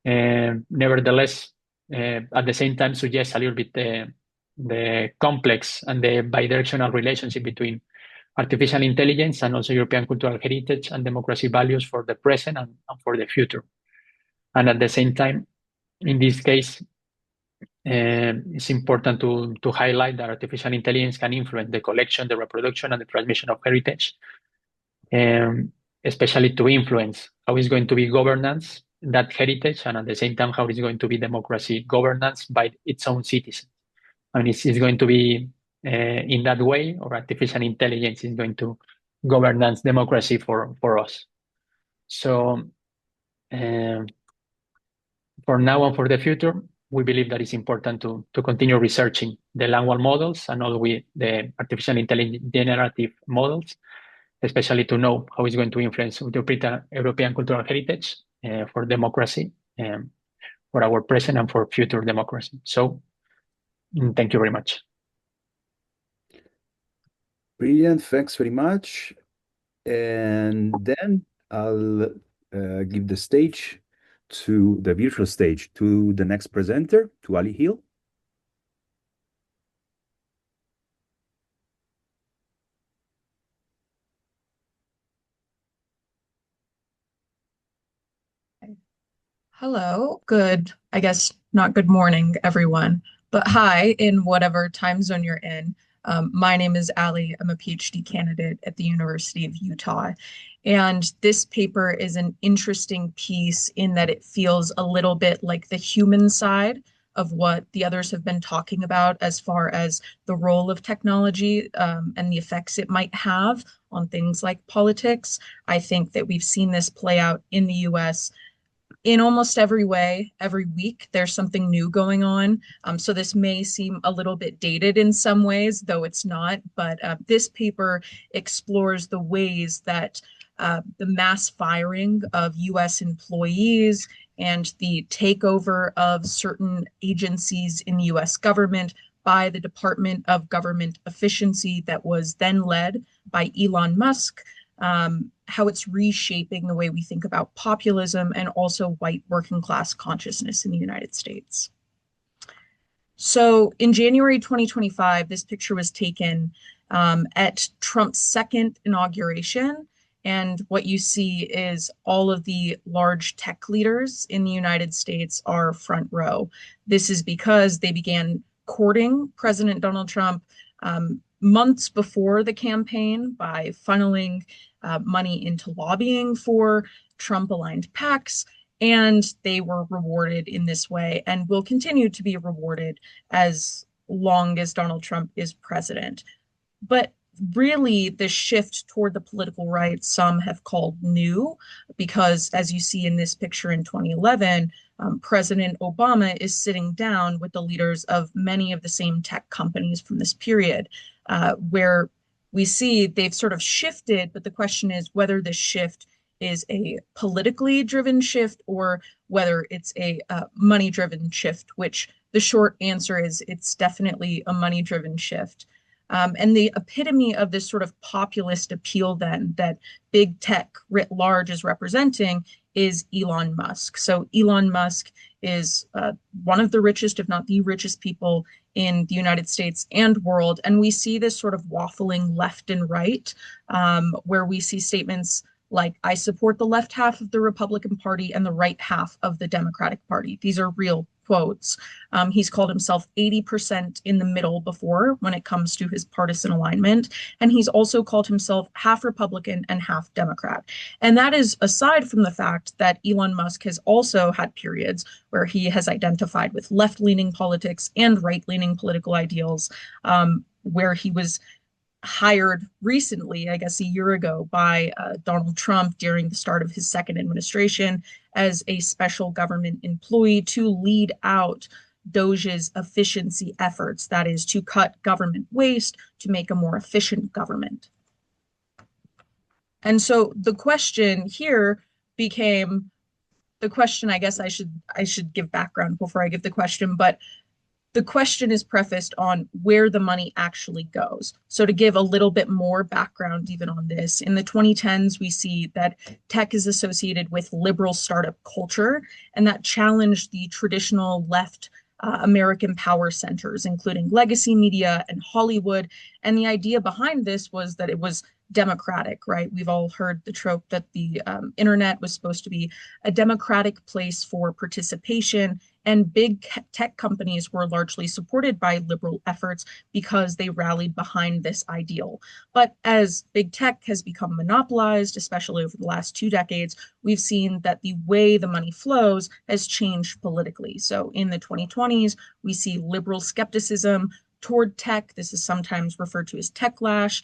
Speaker 4: nevertheless, at the same time suggests a little bit the complex and the bidirectional relationship between artificial intelligence and also European cultural heritage and democracy values for the present and for the future. And at the same time, in this case, it's important to highlight that artificial intelligence can influence the collection, the reproduction, and the transmission of heritage, especially to influence how is going to be governance, that heritage, and at the same time, how is going to be democracy governance by its own citizens. And it's going to be in that way, or artificial intelligence is going to governance democracy for us. So for now and for the future, we believe that it's important to continue researching the language models and all the artificial intelligence generative models, especially to know how it's going to influence the European cultural heritage for democracy, for our present and for future democracy. So thank you very much.
Speaker 2: Brilliant, thanks very much. And then I'll give the stage to the virtual stage to the next presenter, to Ali Hill.
Speaker 5: Hello, good, I guess not good morning, everyone, but hi in whatever time zone you're in. My name is Ali. I'm a PhD candidate at the University of Utah. And this paper is an interesting piece in that it feels a little bit like the human side of what the others have been talking about as far as the role of technology and the effects it might have on things like politics. I think that we've seen this play out in the US in almost every way. Every week there's something new going on. So this may seem a little bit dated in some ways, though it's not. But this paper explores the ways that the mass firing of US employees and the takeover of certain agencies in the US government by the Department of Government Efficiency that was then led by Elon Musk, how it's reshaping the way we think about populism and also white working class consciousness in the United States. So in January 2025, this picture was taken at Trump's second inauguration. And what you see is all of the large tech leaders in the United States are front row. This is because they began courting President Donald Trump months before the campaign by funneling money into lobbying for Trump-aligned PACs, and they were rewarded in this way and will continue to be rewarded as long as Donald Trump is president. But really, the shift toward the political right, some have called new, because as you see in this picture in 2011, President Obama is sitting down with the leaders of many of the same tech companies from this period, where we see they've sort of shifted, but the question is whether this shift is a politically driven shift or whether it's a money-driven shift, which the short answer is it's definitely a money-driven shift. And the epitome of this sort of populist appeal then that big tech writ large is representing is Elon Musk. So Elon Musk is one of the richest, if not the richest people in the United States and world. And we see this sort of waffling left and right, where we see statements like, I support the left half of the Republican Party and the right half of the Democratic Party. These are real quotes. He's called himself 80% in the middle before when it comes to his partisan alignment. And he's also called himself half Republican and half Democrat. And that is aside from the fact that Elon Musk has also had periods where he has identified with left-leaning politics and right-leaning political ideals, where he was hired recently, I guess a year ago, by Donald Trump during the start of his second administration as a special government employee to lead out Doge's efficiency efforts, that is, to cut government waste, to make a more efficient government. And so the question here became the question, I guess I should give background before I give the question, but the question is prefaced on where the money actually goes. So to give a little bit more background even on this, in the 2010s, we see that tech is associated with liberal startup culture, and that challenged the traditional left American power centers, including legacy media and Hollywood. And the idea behind this was that it was democratic, right? We've all heard the trope that the internet was supposed to be a democratic place for participation, and big tech companies were largely supported by liberal efforts because they rallied behind this ideal. But as big tech has become monopolized, especially over the last 2 decades, we've seen that the way the money flows has changed politically. So in the 2020s, we see liberal skepticism toward tech. This is sometimes referred to as techlash.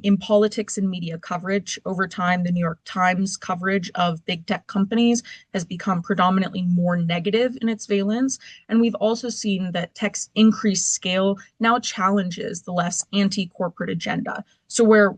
Speaker 5: In politics and media coverage, over time, the New York Times coverage of big tech companies has become predominantly more negative in its valence. And we've also seen that tech's increased scale now challenges the less anti-corporate agenda. So where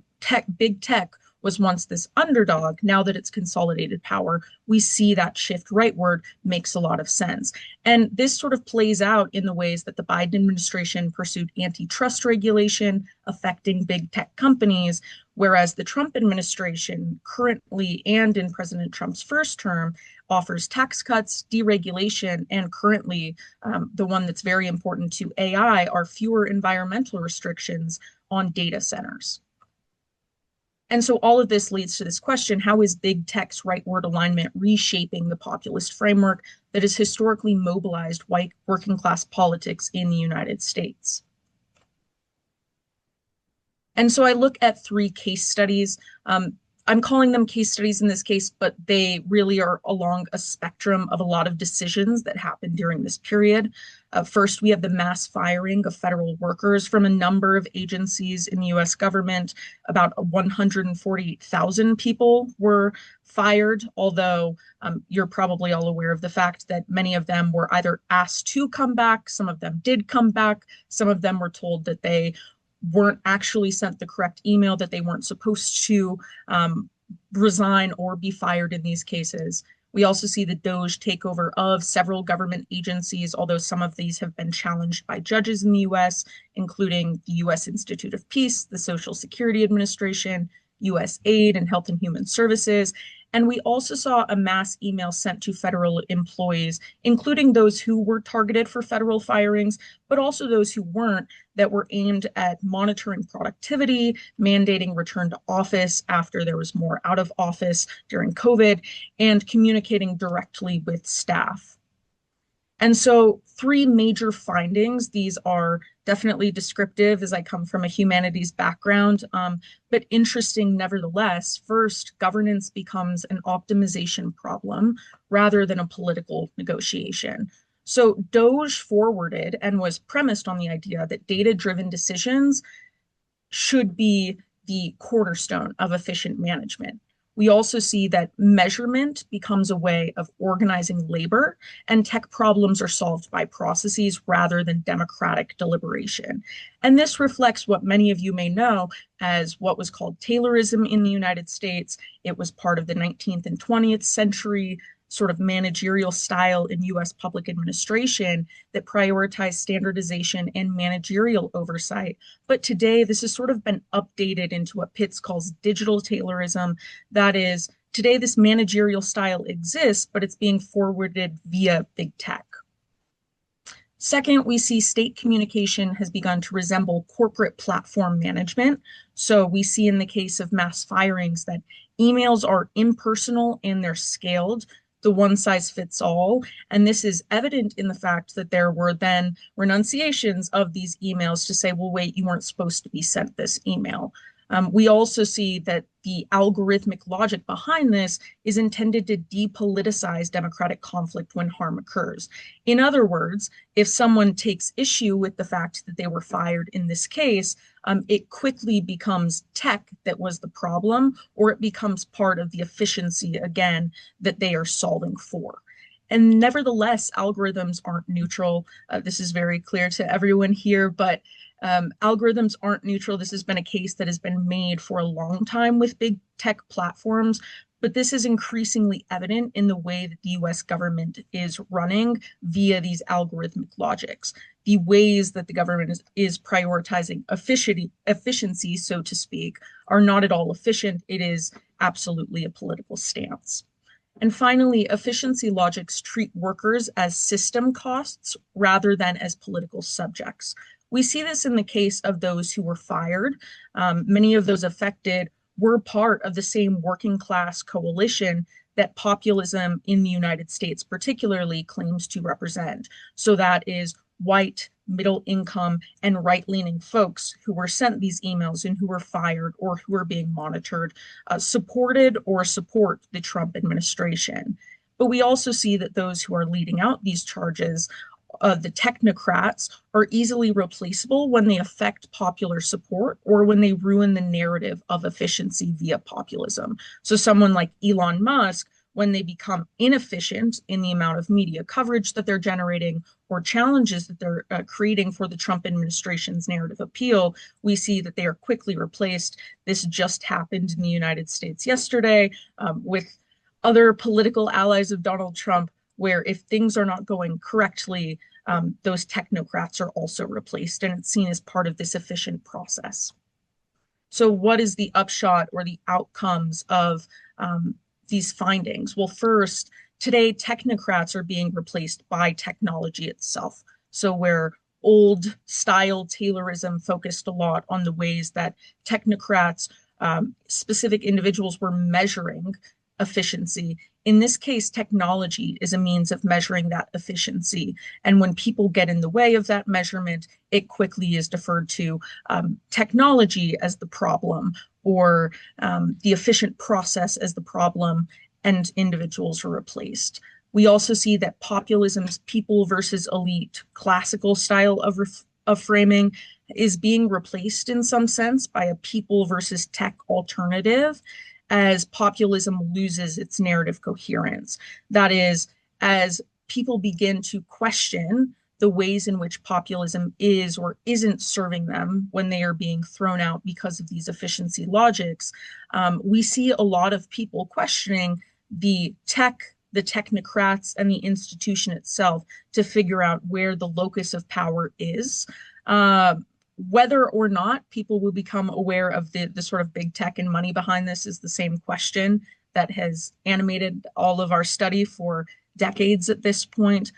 Speaker 5: big tech was once this underdog, now that it's consolidated power, we see that shift rightward makes a lot of sense. And this sort of plays out in the ways that the Biden administration pursued antitrust regulation affecting big tech companies, whereas the Trump administration currently and in President Trump's first term offers tax cuts, deregulation, and currently the one that's very important to AI are fewer environmental restrictions on data centers. And so all of this leads to this question: how is big tech's rightward alignment reshaping the populist framework that has historically mobilized white working class politics in the United States? And so I look at 3 case studies. I'm calling them case studies in this case, but they really are along a spectrum of a lot of decisions that happened during this period. First, we have the mass firing of federal workers from a number of agencies in the US government. About 148,000 people were fired, although you're probably all aware of the fact that many of them were either asked to come back, some of them did come back, some of them were told that they weren't actually sent the correct email, that they weren't supposed to resign or be fired in these cases. We also see the DOGE takeover of several government agencies, although some of these have been challenged by judges in the US, including the US Institute of Peace, the Social Security Administration, USAID, and Health and Human Services. And we also saw a mass email sent to federal employees, including those who were targeted for federal firings, but also those who weren't, that were aimed at monitoring productivity, mandating return to office after there was more out of office during COVID, and communicating directly with staff. And so 3 major findings. These are definitely descriptive as I come from a humanities background, but interesting nevertheless. First, governance becomes an optimization problem rather than a political negotiation. So DOGE forwarded and was premised on the idea that data-driven decisions should be the cornerstone of efficient management. We also see that measurement becomes a way of organizing labor, and tech problems are solved by processes rather than democratic deliberation. And this reflects what many of you may know as what was called Taylorism in the United States. It was part of the 19th and 20th century sort of managerial style in US public administration that prioritized standardization and managerial oversight. But today, this has sort of been updated into what Pitts calls digital Taylorism. That is, today this managerial style exists, but it's being forwarded via big tech. Second, we see state communication has begun to resemble corporate platform management. So we see in the case of mass firings that emails are impersonal and they're scaled. The one size fits all. And this is evident in the fact that there were then renunciations of these emails to say, well, wait, you weren't supposed to be sent this email. We also see that the algorithmic logic behind this is intended to depoliticize democratic conflict when harm occurs. In other words, if someone takes issue with the fact that they were fired in this case, it quickly becomes tech that was the problem, or it becomes part of the efficiency, again, that they are solving for. And nevertheless, algorithms aren't neutral. This is very clear to everyone here, but algorithms aren't neutral. This has been a case that has been made for a long time with big tech platforms, but this is increasingly evident in the way that the US government is running via these algorithmic logics. The ways that the government is prioritizing efficiency, so to speak, are not at all efficient. It is absolutely a political stance. And finally, efficiency logics treat workers as system costs rather than as political subjects. We see this in the case of those who were fired. Many of those affected were part of the same working class coalition that populism in the United States particularly claims to represent. So that is white, middle income, and right-leaning folks who were sent these emails and who were fired or who are being monitored, supported or support the Trump administration. But we also see that those who are leading out these charges the technocrats are easily replaceable when they affect popular support or when they ruin the narrative of efficiency via populism. So someone like Elon Musk, when they become inefficient in the amount of media coverage that they're generating or challenges that they're creating for the Trump administration's narrative appeal, we see that they are quickly replaced. This just happened in the United States yesterday with other political allies of Donald Trump, where if things are not going correctly, those technocrats are also replaced, and it's seen as part of this efficient process. So what is the upshot or the outcomes of these findings? Well, first, today, technocrats are being replaced by technology itself. So where old style Taylorism focused a lot on the ways that technocrats, specific individuals were measuring efficiency. In this case, technology is a means of measuring that efficiency. And when people get in the way of that measurement, it quickly is deferred to technology as the problem, or the efficient process as the problem, and individuals are replaced. We also see that populism's people versus elite classical style of framing is being replaced in some sense by a people versus tech alternative, as populism loses its narrative coherence. That is, as people begin to question the ways in which populism is or isn't serving them when they are being thrown out because of these efficiency logics, we see a lot of people questioning the technocrats, and the institution itself to figure out where the locus of power is. Whether or not people will become aware of the sort of big tech and money behind this is the same question that has animated all of our study for decades at this point.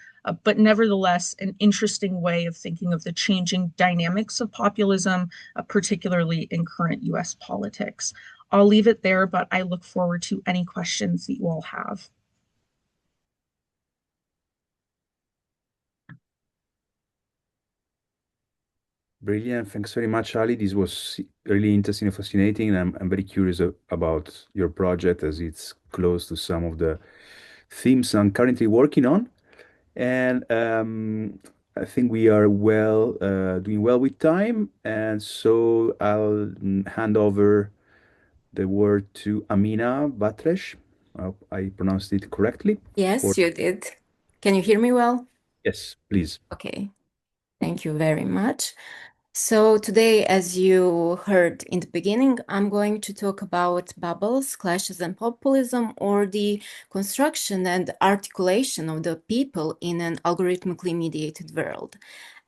Speaker 5: But nevertheless, an interesting way of thinking of the changing dynamics of populism, particularly in current US politics. I'll leave it there, but I look forward to any questions that you all have.
Speaker 2: Brilliant. Thanks very much, Ali. This was really interesting and fascinating. And I'm very curious about your project, as it's close to some of the themes I'm currently working on. And I think we are doing well with time. And so I'll hand over the word to Amina Batresh. I hope I pronounced it correctly.
Speaker 6: Yes, you did. Can you hear me well?
Speaker 2: Yes, please.
Speaker 6: Okay. Thank you very much. So today, as you heard in the beginning, I'm going to talk about bubbles, clashes, and populism, or the construction and articulation of the people in an algorithmically mediated world.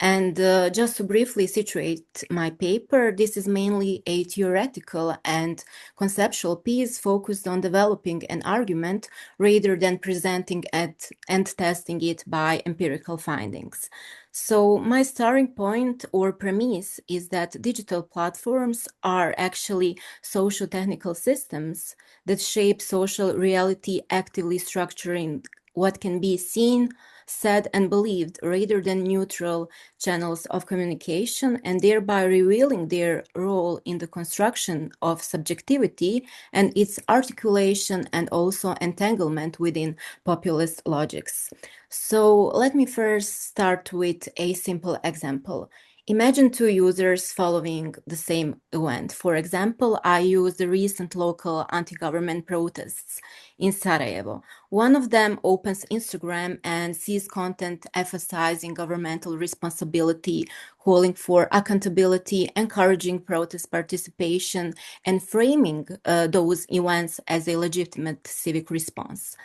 Speaker 6: And just to briefly situate my paper, this is mainly a theoretical and conceptual piece focused on developing an argument rather than presenting it and testing it by empirical findings. So my starting point or premise is that digital platforms are actually socio-technical systems that shape social reality, actively structuring what can be seen, said, and believed rather than neutral channels of communication, and thereby revealing their role in the construction of subjectivity and its articulation and also entanglement within populist logics. So let me first start with a simple example. Imagine two users following the same event. For example, I use the recent local anti-government protests in Sarajevo. One of them opens Instagram and sees content emphasizing governmental responsibility, calling for accountability, encouraging protest participation, and framing those events as a legitimate civic response.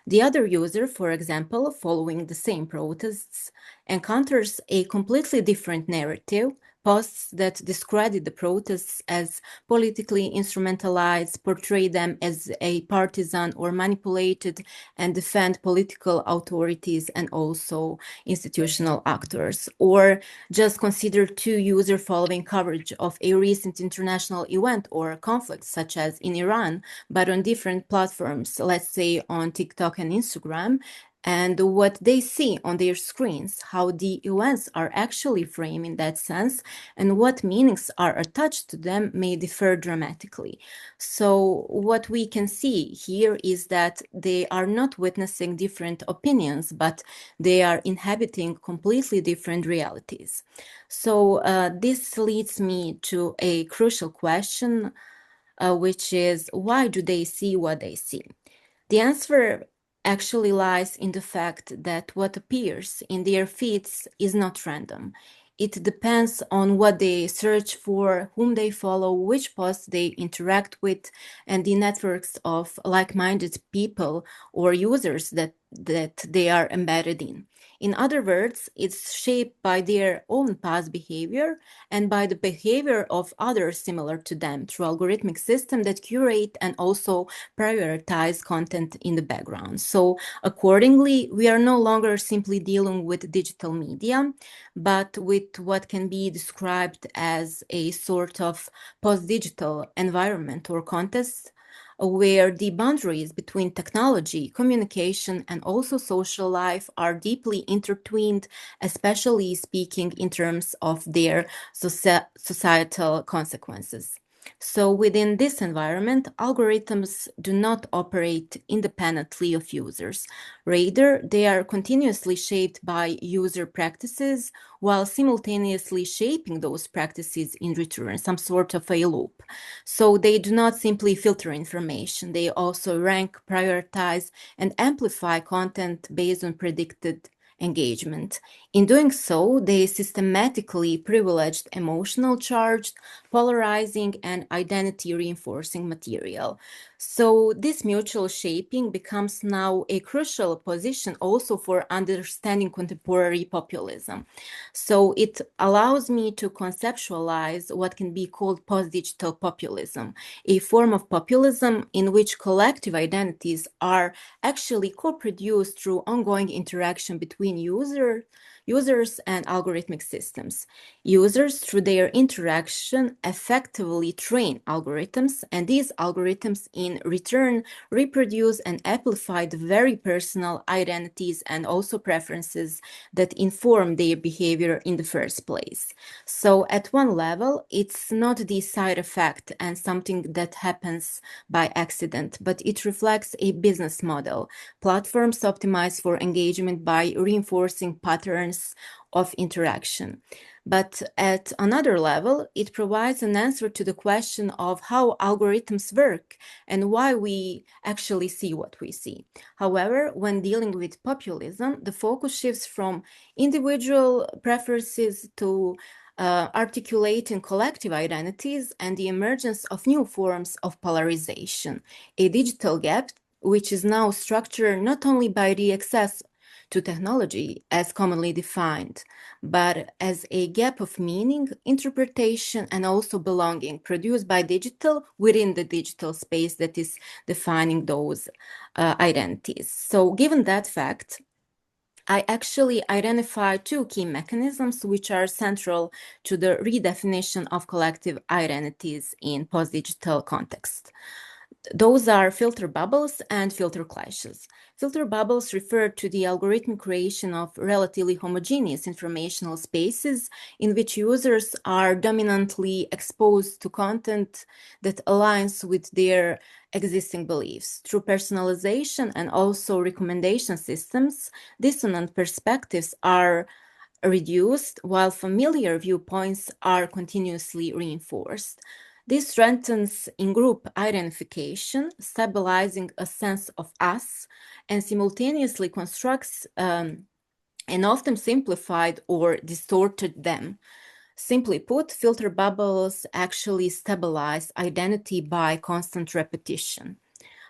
Speaker 6: The other user, for example, following the same protests, encounters a completely different narrative, posts that discredit the protests as politically instrumentalized, portray them as a partisan or manipulated, and defend political authorities and also institutional actors. Or just consider two users following coverage of a recent international event or conflict, such as in Iran, but on different platforms, let's say on TikTok and Instagram, and what they see on their screens, how the events are actually framed in that sense, and what meanings are attached to them may differ dramatically. So what we can see here is that they are not witnessing different opinions, but they are inhabiting completely different realities. So this leads me to a crucial question, which is, why do they see what they see? The answer actually lies in the fact that what appears in their feeds is not random. It depends on what they search for, whom they follow, which posts they interact with, and the networks of like-minded people or users that they are embedded in. In other words, it's shaped by their own past behavior and by the behavior of others similar to them through algorithmic systems that curate and also prioritize content in the background. So accordingly, we are no longer simply dealing with digital media, but with what can be described as a sort of post-digital environment or context, where the boundaries between technology, communication, and also social life are deeply intertwined, especially speaking in terms of their societal consequences. So within this environment, algorithms do not operate independently of users. Rather, they are continuously shaped by user practices while simultaneously shaping those practices in return, some sort of a loop. So they do not simply filter information. They also rank, prioritize, and amplify content based on predicted engagement. In doing so, they systematically privileged emotional charged, polarizing, and identity reinforcing material. So this mutual shaping becomes now a crucial position also for understanding contemporary populism. So it allows me to conceptualize what can be called post-digital populism, a form of populism in which collective identities are actually co-produced through ongoing interaction between users and algorithmic systems. Users, through their interaction, effectively train algorithms, and these algorithms in return reproduce and amplify the very personal identities and also preferences that inform their behavior in the first place. So at one level, it's not the side effect and something that happens by accident, but it reflects a business model. Platforms optimize for engagement by reinforcing patterns of interaction. But at another level, it provides an answer to the question of how algorithms work and why we actually see what we see. However, when dealing with populism, the focus shifts from individual preferences to articulating collective identities and the emergence of new forms of polarization, a digital gap which is now structured not only by the access to technology as commonly defined, but as a gap of meaning, interpretation, and also belonging produced by digital within the digital space that is defining those identities. So given that fact, I actually identify two key mechanisms which are central to the redefinition of collective identities in post-digital context. Those are filter bubbles and filter clashes. Filter bubbles refer to the algorithmic creation of relatively homogeneous informational spaces in which users are dominantly exposed to content that aligns with their existing beliefs. Through personalization and also recommendation systems, dissonant perspectives are reduced while familiar viewpoints are continuously reinforced. This strengthens in-group identification, stabilizing a sense of us, and simultaneously constructs an often simplified or distorted them. Simply put, filter bubbles actually stabilize identity by constant repetition.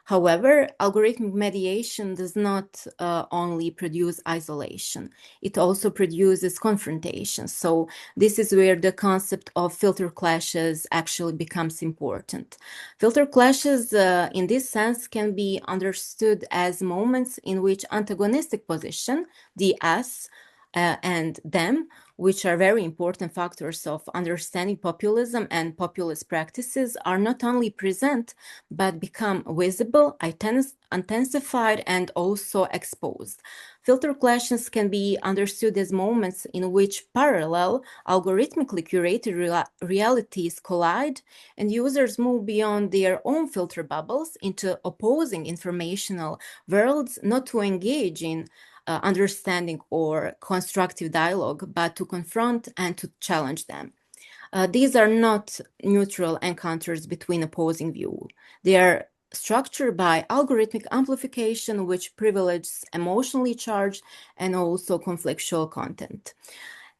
Speaker 6: However, algorithmic mediation does not only produce isolation, it also produces confrontation. So this is where the concept of filter clashes actually becomes important. Filter clashes in this sense can be understood as moments in which antagonistic position, the us and them, which are very important factors of understanding populism and populist practices, are not only present, but become visible, intensified, and also exposed. Filter clashes can be understood as moments in which parallel, algorithmically curated realities collide, and users move beyond their own filter bubbles into opposing informational worlds, not to engage in understanding or constructive dialogue, but to confront and to challenge them. These are not neutral encounters between opposing views. They are structured by algorithmic amplification, which privileges emotionally charged and also conflictual content.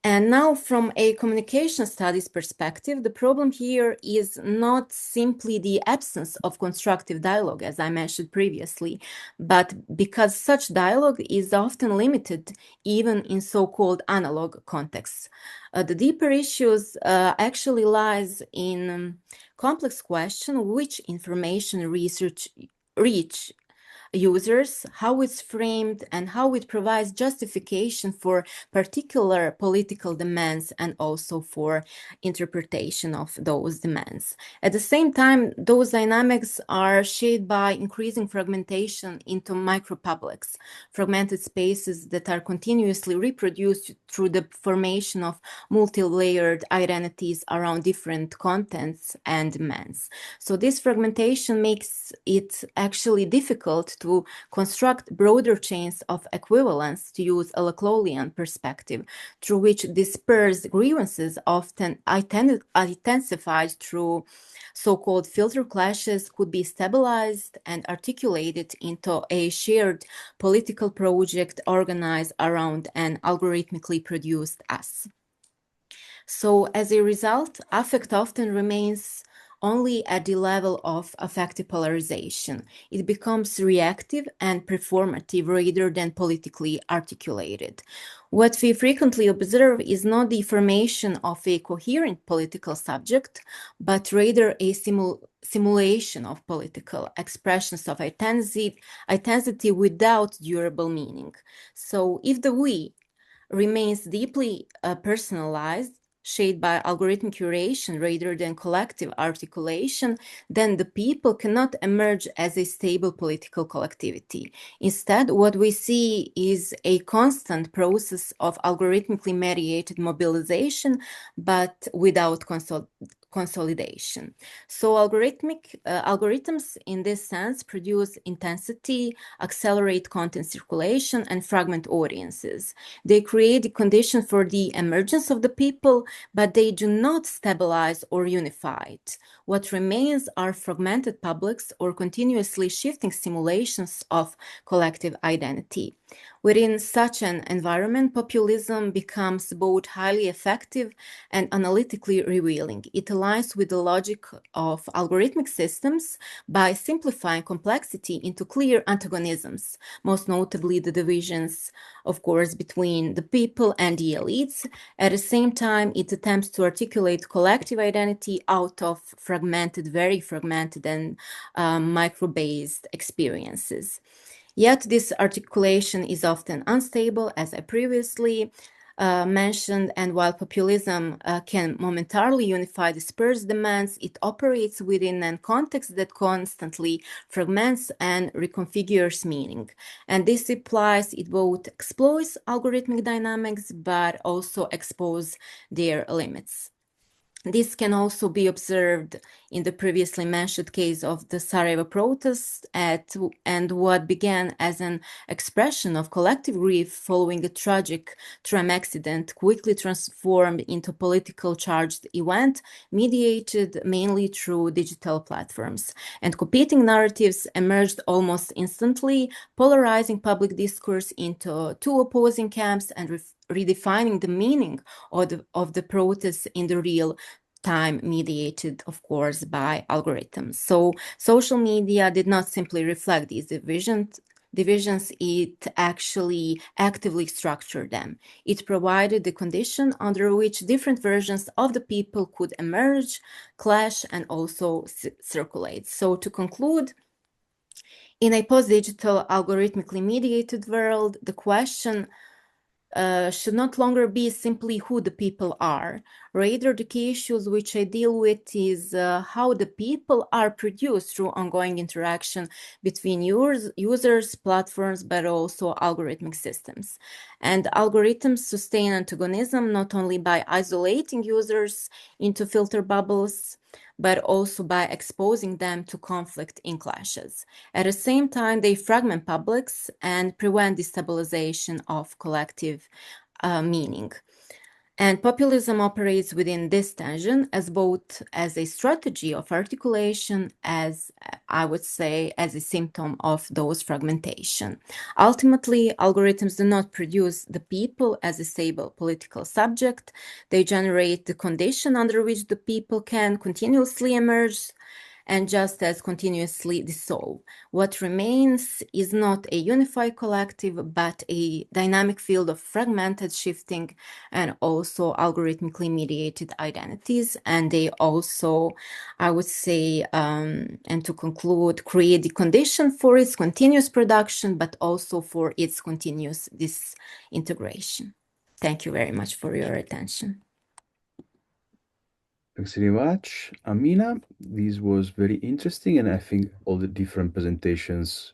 Speaker 6: And now, from a communication studies perspective, the problem here is not simply the absence of constructive dialogue, as I mentioned previously, but because such dialogue is often limited even in so-called analog contexts. The deeper issues actually lies in complex question which information research reach users, how it's framed, and how it provides justification for particular political demands and also for interpretation of those demands. At the same time, those dynamics are shaped by increasing fragmentation into micropublics, fragmented spaces that are continuously reproduced through the formation of multi-layered identities around different contents and demands. So this fragmentation makes it actually difficult to construct broader chains of equivalence, to use a Laclaulian perspective, through which dispersed grievances often intensified through so-called filter clashes could be stabilized and articulated into a shared political project organized around an algorithmically produced us. So as a result, affect often remains only at the level of affective polarization. It becomes reactive and performative rather than politically articulated. What we frequently observe is not the formation of a coherent political subject, but rather a simulation of political expressions of intensity without durable meaning. So if the we remains deeply personalized, shaped by algorithmic curation rather than collective articulation, then the people cannot emerge as a stable political collectivity. Instead, what we see is a constant process of algorithmically mediated mobilization, but without consolidation. So algorithms in this sense produce intensity, accelerate content circulation, and fragment audiences. They create the condition for the emergence of the people, but they do not stabilize or unify it. What remains are fragmented publics or continuously shifting simulations of collective identity. Within such an environment, populism becomes both highly effective and analytically revealing. It aligns with the logic of algorithmic systems by simplifying complexity into clear antagonisms, most notably the divisions, of course, between the people and the elites. At the same time, it attempts to articulate collective identity out of very fragmented and micro-based experiences. Yet this articulation is often unstable, as I previously mentioned, and while populism can momentarily unify dispersed demands, it operates within a context that constantly fragments and reconfigures meaning. And this implies it both exploits algorithmic dynamics, but also exposes their limits. This can also be observed in the previously mentioned case of the Sarajevo protests and what began as an expression of collective grief following a tragic tram accident quickly transformed into political charged event mediated mainly through digital platforms. And competing narratives emerged almost instantly, polarizing public discourse into two opposing camps and redefining the meaning of the protests in the real time, mediated, of course, by algorithms. So social media did not simply reflect these divisions, it actually actively structured them. It provided the condition under which different versions of the people could emerge, clash, and also circulate. So to conclude, in a post-digital algorithmically mediated world, the question should not longer be simply who the people are. Rather, the key issues which I deal with is how the people are produced through ongoing interaction between users, platforms, but also algorithmic systems. And algorithms sustain antagonism not only by isolating users into filter bubbles, but also by exposing them to conflict in clashes. At the same time, they fragment publics and prevent destabilization of collective meaning. And populism operates within this tension as both as a strategy of articulation, as I would say, as a symptom of those fragmentation. Ultimately, algorithms do not produce the people as a stable political subject. They generate the condition under which the people can continuously emerge and just as continuously dissolve. What remains is not a unified collective, but a dynamic field of fragmented, shifting, and also algorithmically mediated identities. And they also, I would say, and to conclude, create the condition for its continuous production, but also for its continuous disintegration. Thank you very much for your attention.
Speaker 2: Thanks very much, Amina. This was very interesting, and I think all the different presentations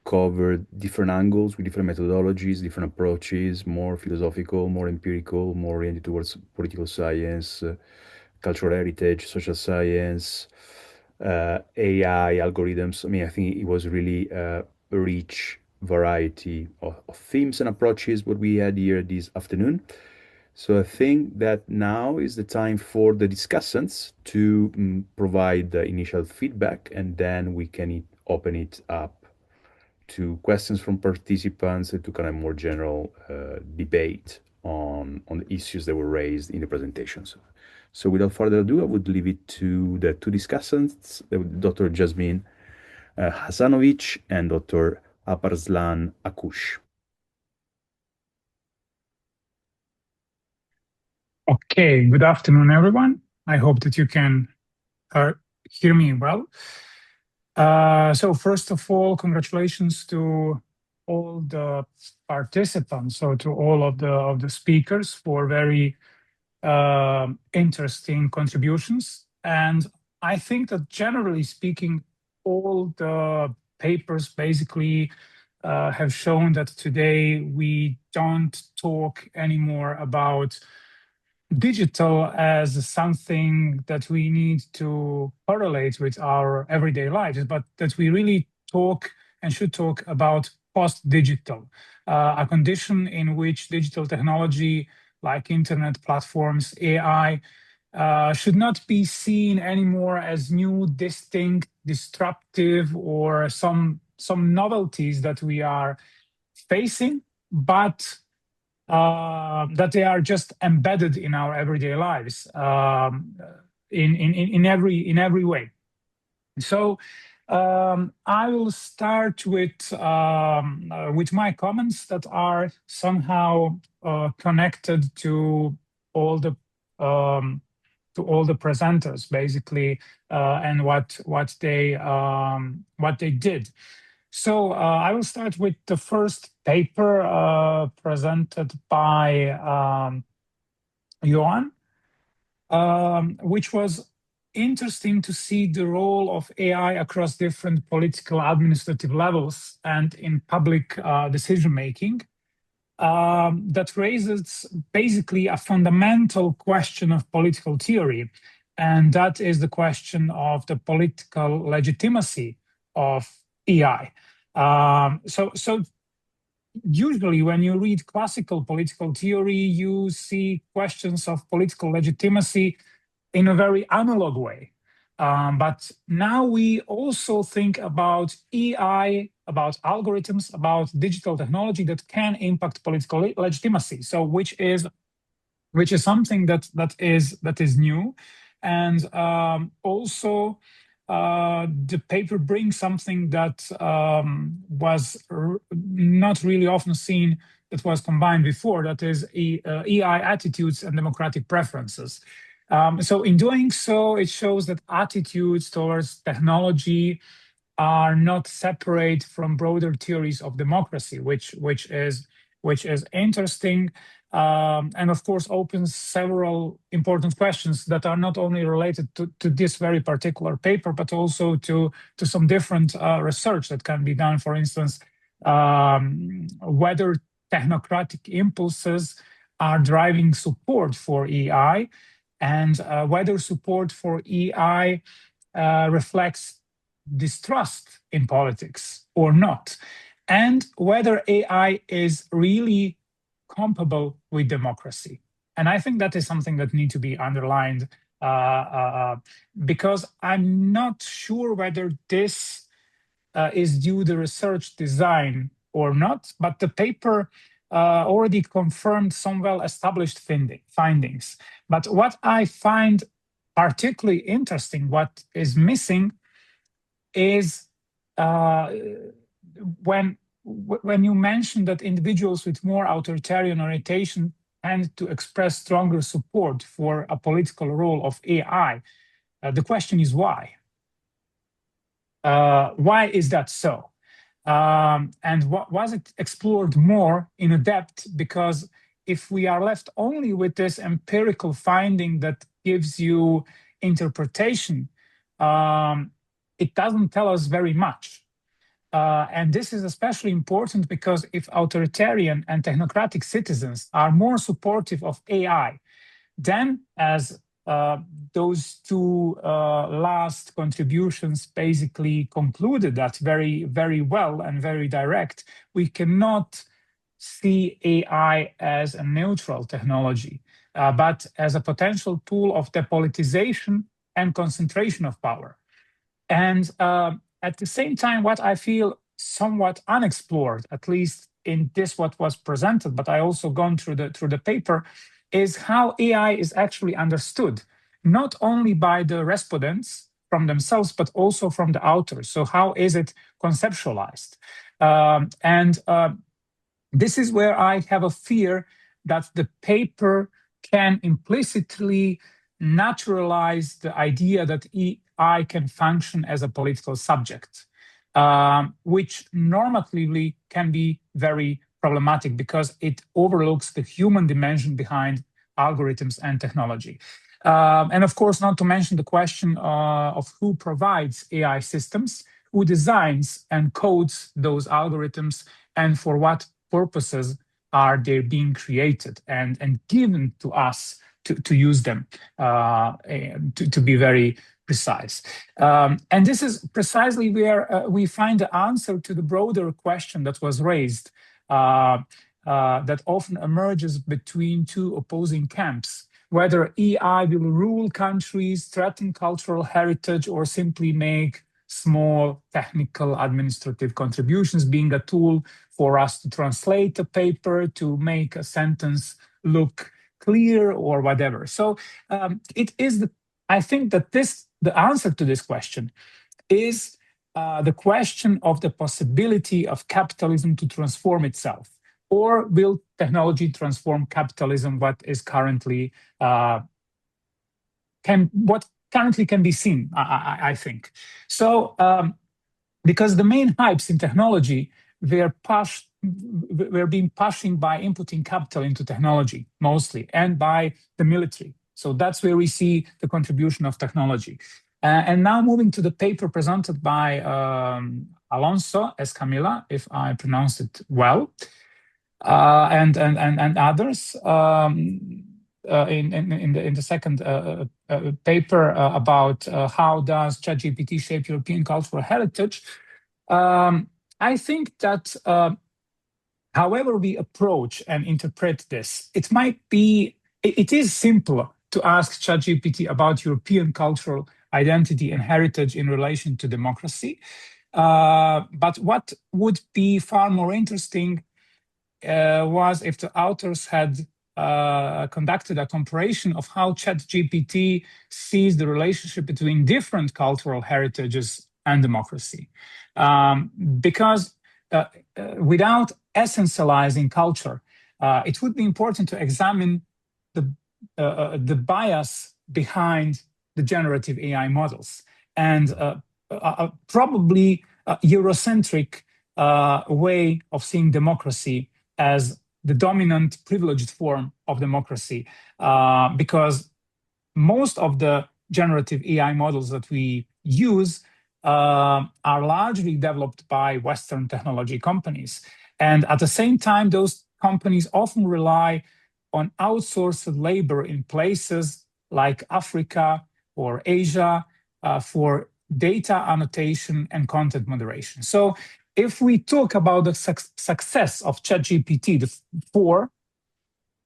Speaker 2: covered different angles with different methodologies, different approaches, more philosophical, more empirical, more oriented towards political science, cultural heritage, social science, AI, algorithms. I mean, I think it was really a rich variety of themes and approaches what we had here this afternoon. So I think that now is the time for the discussants to provide the initial feedback, and then we can open it up to questions from participants and to kind of more general debate on the issues that were raised in the presentations. So without further ado, I would leave it to the two discussants, Dr. Jasmine Hasanovic and Dr. Aparslan Akush.
Speaker 7: Okay, good afternoon, everyone. I hope that you can hear me well. So first of all, congratulations to all the participants, so to all of the speakers for very interesting contributions. And I think that generally speaking, all the papers basically have shown that today we don't talk anymore about digital as something that we need to correlate with our everyday lives, but that we really talk and should talk about post-digital, a condition in which digital technology like internet platforms, AI, should not be seen anymore as new, distinct, disruptive, or some novelties that we are facing, but that they are just embedded in our everyday lives in every way. So I will start with my comments that are somehow connected to all the presenters basically and what they did. So I will start with the first paper presented by Johan, which was interesting to see the role of AI across different political administrative levels and in public decision-making. That raises basically a fundamental question of political theory, and that is the question of the political legitimacy of AI. So usually when you read classical political theory, you see questions of political legitimacy in a very analog way. But now we also think about AI, about algorithms, about digital technology that can impact political legitimacy. So which is something that is new, and also the paper brings something that was not really often seen, that was combined before, that is AI attitudes and democratic preferences. So in doing so, it shows that attitudes towards technology are not separate from broader theories of democracy, which is which is interesting and of course opens several important questions that are not only related to this very particular paper, but also to some different research that can be done. For instance, whether technocratic impulses are driving support for AI, and whether support for AI reflects distrust in politics or not, and whether AI is really compatible with democracy. And I think that is something that needs to be underlined because I'm not sure whether this is due to research design or not, but the paper already confirmed some well-established findings. But what I find particularly interesting, what is missing, is when you mention that individuals with more authoritarian orientation tend to express stronger support for a political role of AI, the question is why? Why is that so? And was it explored more in depth? Because if we are left only with this empirical finding that gives you interpretation, it doesn't tell us very much. And this is especially important because if authoritarian and technocratic citizens are more supportive of AI, then as those two last contributions basically concluded that very, very well and very direct, we cannot see AI as a neutral technology, but as a potential tool of depolitization and concentration of power. And at the same time, what I feel somewhat unexplored, at least in this what was presented, but I also gone through the paper, is how AI is actually understood, not only by the respondents from themselves, but also from the authors. So how is it conceptualized? This is where I have a fear that the paper can implicitly naturalize the idea that AI can function as a political subject, which normatively can be very problematic because it overlooks the human dimension behind algorithms and technology. And of course, not to mention the question of who provides AI systems, who designs and codes those algorithms, and for what purposes are they being created and given to us to use them, to be very precise. And this is precisely where we find the answer to the broader question that was raised, that often emerges between two opposing camps, whether AI will rule countries, threaten cultural heritage, or simply make small technical administrative contributions, being a tool for us to translate a paper, to make a sentence look clear or whatever. So I think that the answer to this question is the question of the possibility of capitalism to transform itself, or will technology transform capitalism? What currently can be seen, I think. So, because the main hypes in technology were being pushing by inputting capital into technology mostly, and by the military. So that's where we see the contribution of technology. And now moving to the paper presented by Alonso Escamilla, if I pronounced it well, and others in the second paper about how does ChatGPT shape European cultural heritage. I think that however we approach and interpret this, it is simpler to ask ChatGPT about European cultural identity and heritage in relation to democracy. But what would be far more interesting was if the authors had conducted a comparison of how ChatGPT sees the relationship between different cultural heritages and democracy. Because without essentializing culture, it would be important to examine the bias behind the generative AI models, and probably a Eurocentric way of seeing democracy as the dominant privileged form of democracy, because most of the generative AI models that we use are largely developed by Western technology companies. And at the same time, those companies often rely on outsourced labor in places like Africa or Asia for data annotation and content moderation. So if we talk about the success of ChatGPT, the 4,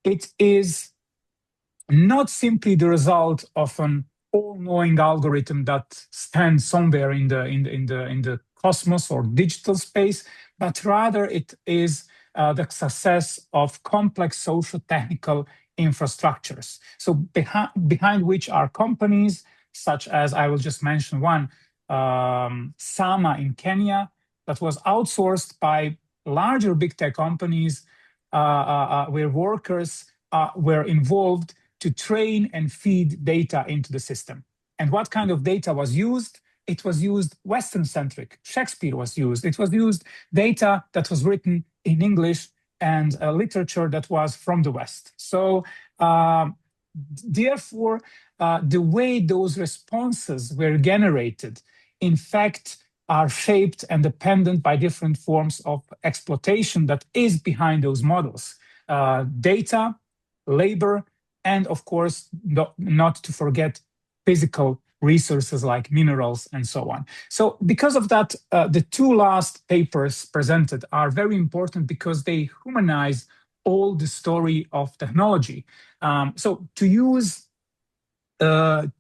Speaker 7: it is not simply the result of an all-knowing algorithm that stands somewhere in the cosmos or digital space, but rather it is the success of complex social-technical infrastructures. So behind which are companies such as, I will just mention one, Sama in Kenya, that was outsourced by larger big tech companies where workers were involved to train and feed data into the system. And what kind of data was used? It was used Western-centric. Shakespeare was used. It was used data that was written in English and literature that was from the West. So therefore, the way those responses were generated, in fact, are shaped and dependent by different forms of exploitation that is behind those models. Data, labor, and of course, not to forget physical resources like minerals and so on. So because of that, the 2 last papers presented are very important because they humanize all the story of technology. So to use and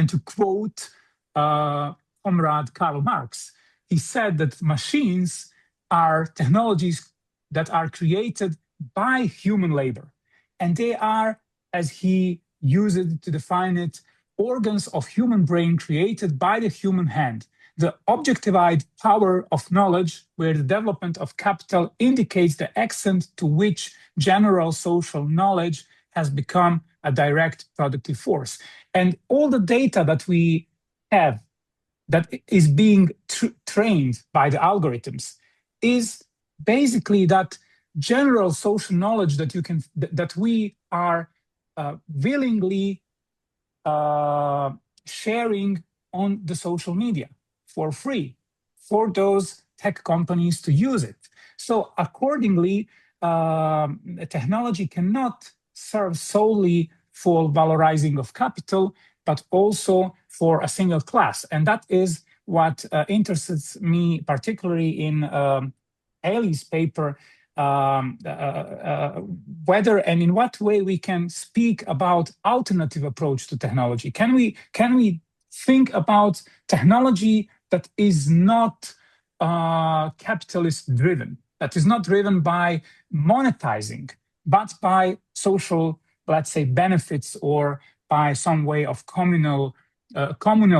Speaker 7: to quote comrade Karl Marx, he said that machines are technologies that are created by human labor. And they are, as he used it to define it, organs of human brain created by the human hand. The objectified power of knowledge, where the development of capital indicates the extent to which general social knowledge has become a direct productive force. And all the data that we have that is being trained by the algorithms is basically that general social knowledge that we are willingly sharing on the social media for free for those tech companies to use it. So accordingly, technology cannot serve solely for valorizing of capital, but also for a single class. And that is what interests me particularly in Haley's paper, whether and in what way we can speak about alternative approach to technology. Can we think about technology that is not capitalist driven, that is not driven by monetizing, but by social, let's say, benefits, or by some way of communal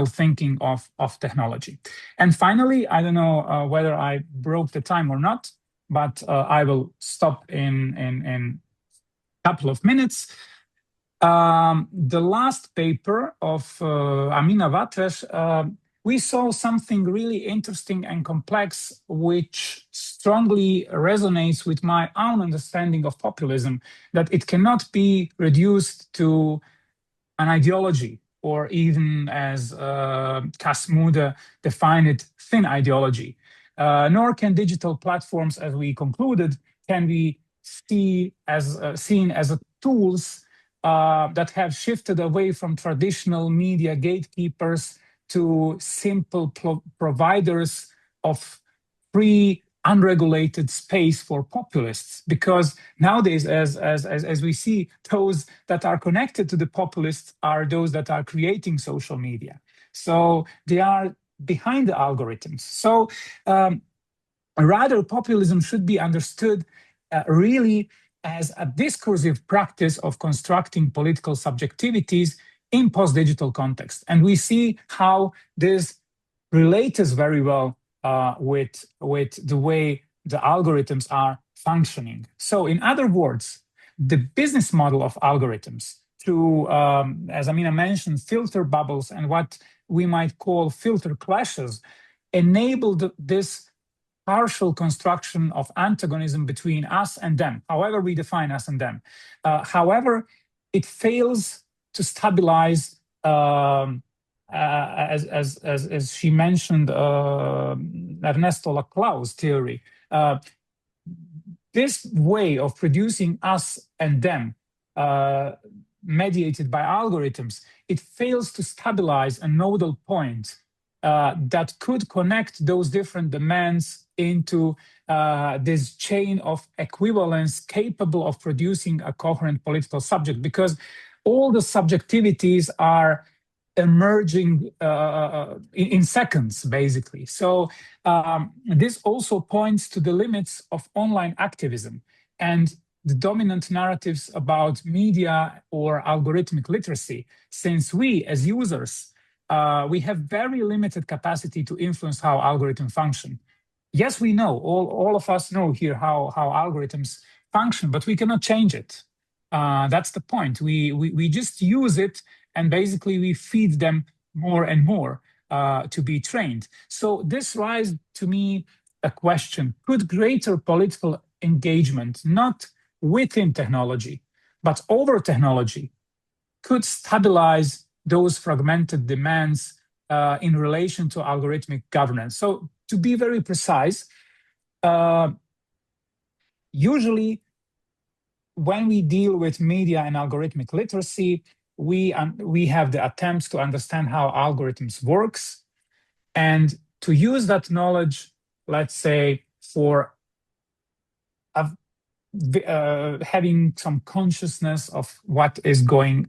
Speaker 7: thinking of technology. And finally, I don't know whether I broke the time or not, but I will stop in a couple of minutes. The last paper of Amina Vatres, we saw something really interesting and complex, which strongly resonates with my own understanding of populism, that it cannot be reduced to an ideology, or even as Kasmude defined it, thin ideology. Nor can digital platforms, as we concluded, can be seen as tools that have shifted away from traditional media gatekeepers to simple providers of free, unregulated space for populists. Because nowadays, as we see, those that are connected to the populists are those that are creating social media. So they are behind the algorithms. So rather, populism should be understood really as a discursive practice of constructing political subjectivities in post-digital context. And we see how this relates very well with the way the algorithms are functioning. So in other words, the business model of algorithms through, as Amina mentioned, filter bubbles and what we might call filter clashes enabled this partial construction of antagonism between us and them, however we define us and them. However, it fails to stabilize, as she mentioned, Ernesto Laclau's theory. This way of producing us and them, mediated by algorithms, it fails to stabilize a nodal point that could connect those different demands into this chain of equivalence capable of producing a coherent political subject, because all the subjectivities are emerging in seconds, basically. So this also points to the limits of online activism and the dominant narratives about media or algorithmic literacy, since we, as users, we have very limited capacity to influence how algorithms function. Yes, we know, all of us know here how algorithms function, but we cannot change it. That's the point. We just use it, and basically we feed them more and more to be trained. So this raises to me a question: could greater political engagement, not within technology, but over technology, could stabilize those fragmented demands in relation to algorithmic governance? So to be very precise, usually when we deal with media and algorithmic literacy, we have the attempts to understand how algorithms works and to use that knowledge, let's say, for having some consciousness of what is going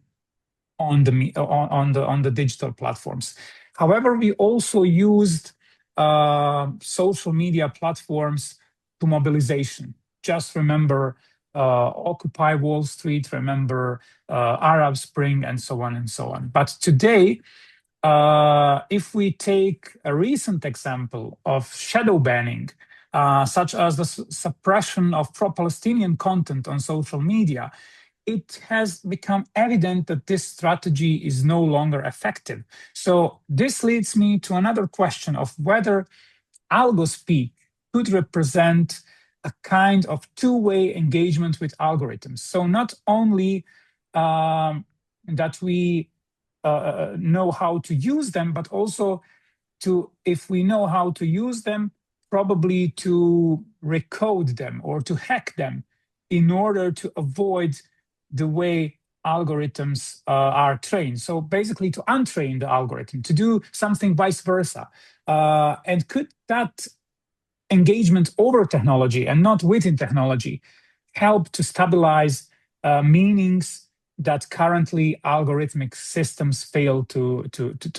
Speaker 7: on the digital platforms. However, we also used social media platforms to mobilization. Just remember Occupy Wall Street, remember Arab Spring, and so on and so on. But today, if we take a recent example of shadow banning, such as the suppression of pro-Palestinian content on social media, it has become evident that this strategy is no longer effective. So this leads me to another question of whether algospeak could represent a kind of two-way engagement with algorithms. So not only that we know how to use them, but also to, if we know how to use them, probably to recode them or to hack them in order to avoid the way algorithms are trained. So basically to untrain the algorithm, to do something vice versa. And could that engagement over technology and not within technology help to stabilize meanings that currently algorithmic systems fail to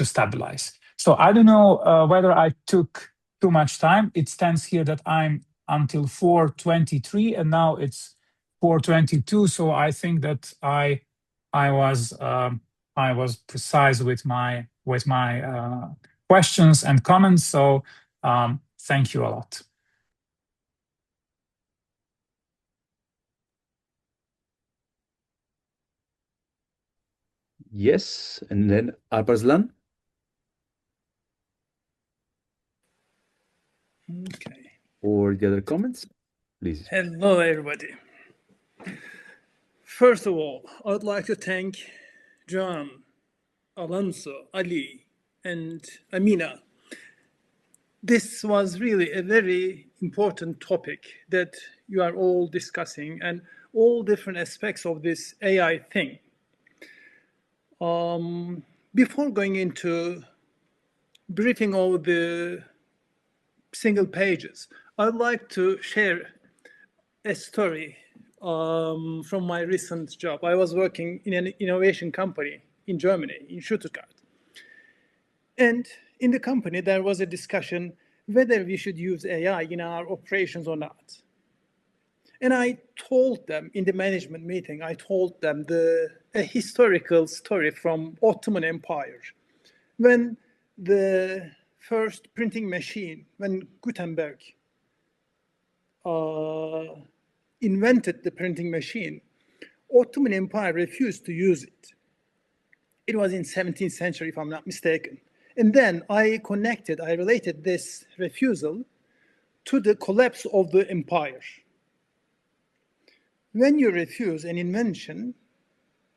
Speaker 7: stabilize? So I don't know whether I took too much time. It stands here that I'm until 4:23, and now it's 4:22. So I think that I was precise with my questions and comments. So thank you a lot.
Speaker 2: Yes, and then Alparslan.
Speaker 8: Okay.
Speaker 2: Or the other comments, please.
Speaker 8: Hello, everybody. First of all, I would like to thank John, Alonso, Ali, and Amina. This was really a very important topic that you are all discussing, and all different aspects of this AI thing. Before going into briefing all the single pages, I'd like to share a story from my recent job. I was working in an innovation company in Germany, in Stuttgart. And in the company, there was a discussion whether we should use AI in our operations or not. And I told them in the management meeting, I told them a historical story from Ottoman Empire. When the first printing machine, when Gutenberg invented the printing machine, Ottoman Empire refused to use it. It was in 17th century, if I'm not mistaken. And then I related this refusal to the collapse of the empire. When you refuse an invention,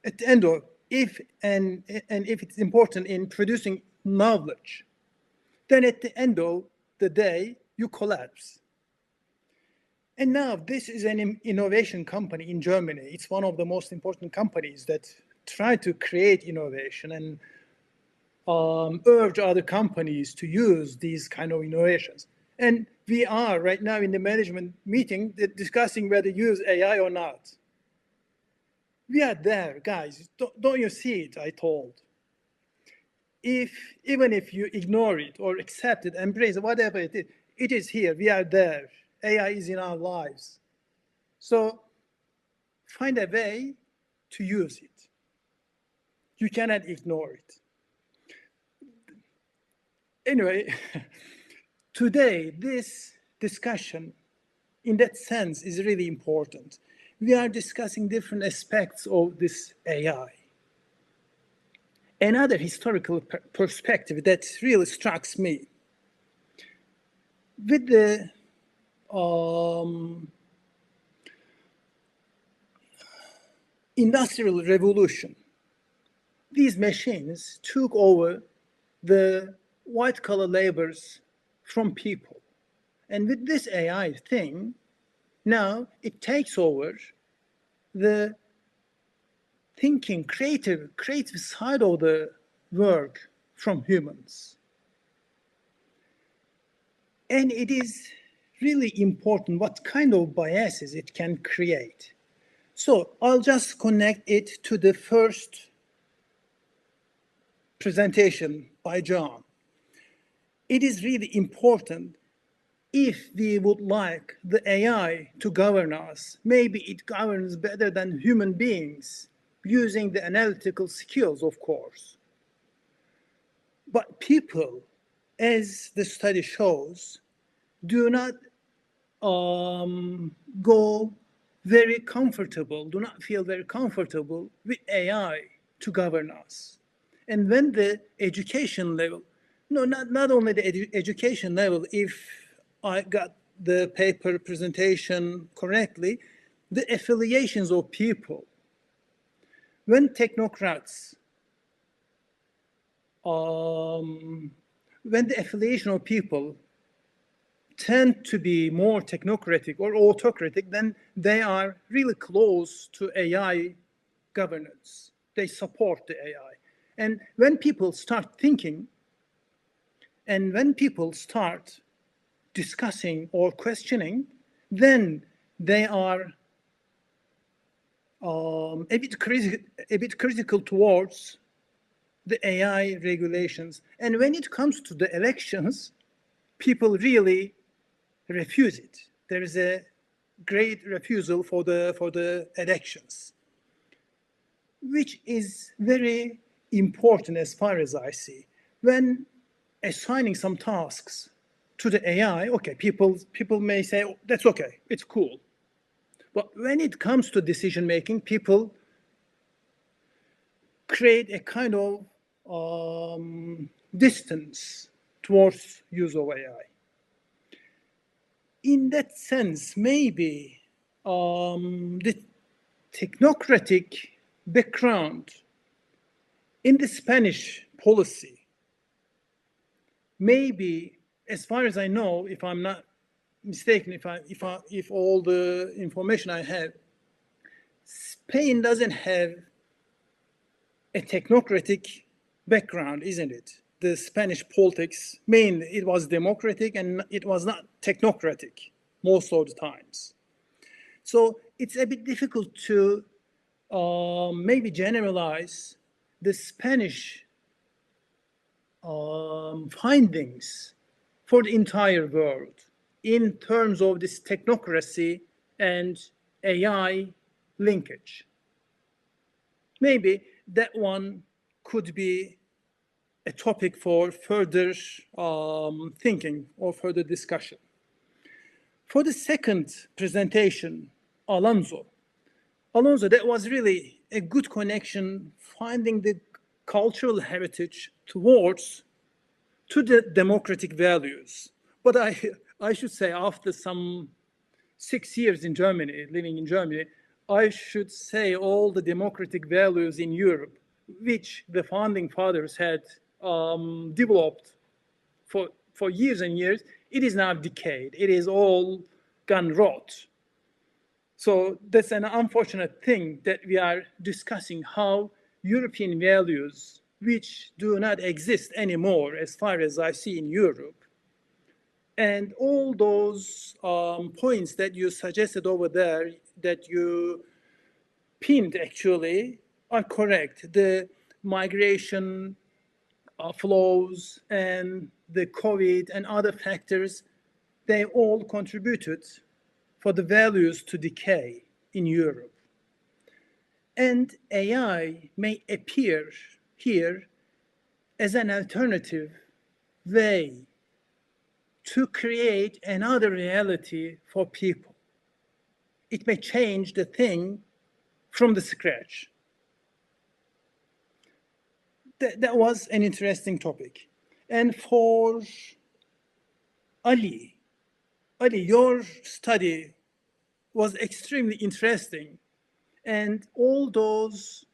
Speaker 8: at the end of, if it's important in producing knowledge, then at the end of the day, you collapse. And now this is an innovation company in Germany. It's one of the most important companies that try to create innovation and urge other companies to use these kind of innovations. And we are right now in the management meeting discussing whether to use AI or not. We are there, guys. Don't you see it? I told. Even if you ignore it or accept it, embrace it, whatever it is here. We are there. AI is in our lives. So find a way to use it. You cannot ignore it. Anyway, today, this discussion, in that sense, is really important. We are discussing different aspects of this AI. Another historical perspective that really strikes me, with the Industrial Revolution, these machines took over the white-collar labors from people. And with this AI thing, now it takes over the thinking, creative side of the work from humans. And it is really important what kind of biases it can create. So I'll just connect it to the first presentation by John. It is really important if we would like the AI to govern us. Maybe it governs better than human beings, using the analytical skills, of course. But people, as the study shows, do not go very comfortable, do not feel very comfortable with AI to govern us. And when the education level, no, not only the education level, if I got the paper presentation correctly, the affiliations of people. When technocrats, when the affiliation of people tend to be more technocratic or autocratic, then they are really close to AI governance. They support the AI. And when people start thinking, and when people start discussing or questioning, then they are a bit critical towards the AI regulations. And when it comes to the elections, people really refuse it. There is a great refusal for the elections, which is very important as far as I see. When assigning some tasks to the AI, okay, people may say, oh, that's okay, it's cool. But when it comes to decision making, people create a kind of distance towards use of AI. In that sense, maybe the technocratic background in the Spanish policy, maybe, as far as I know, if I'm not mistaken, if all the information I have, Spain doesn't have a technocratic background, isn't it? The Spanish politics, mainly, it was democratic and it was not technocratic most of the times. So it's a bit difficult to maybe generalize the Spanish findings for the entire world in terms of this technocracy and AI linkage. Maybe that one could be a topic for further thinking or further discussion. For the second presentation, Alonso, that was really a good connection, finding the cultural heritage to the democratic values. But I should say after some 6 years in Germany, living in Germany, I should say all the democratic values in Europe, which the founding fathers had developed for years and years, it is now decayed. It is all gone rot. So that's an unfortunate thing that we are discussing how European values, which do not exist anymore as far as I see in Europe, and all those points that you suggested over there, that you pinned actually, are correct. The migration flows and the COVID and other factors, they all contributed for the values to decay in Europe. And AI may appear here as an alternative way to create another reality for people. It may change the thing from the scratch. That was an interesting topic. And for Ali, your study was extremely interesting. And all those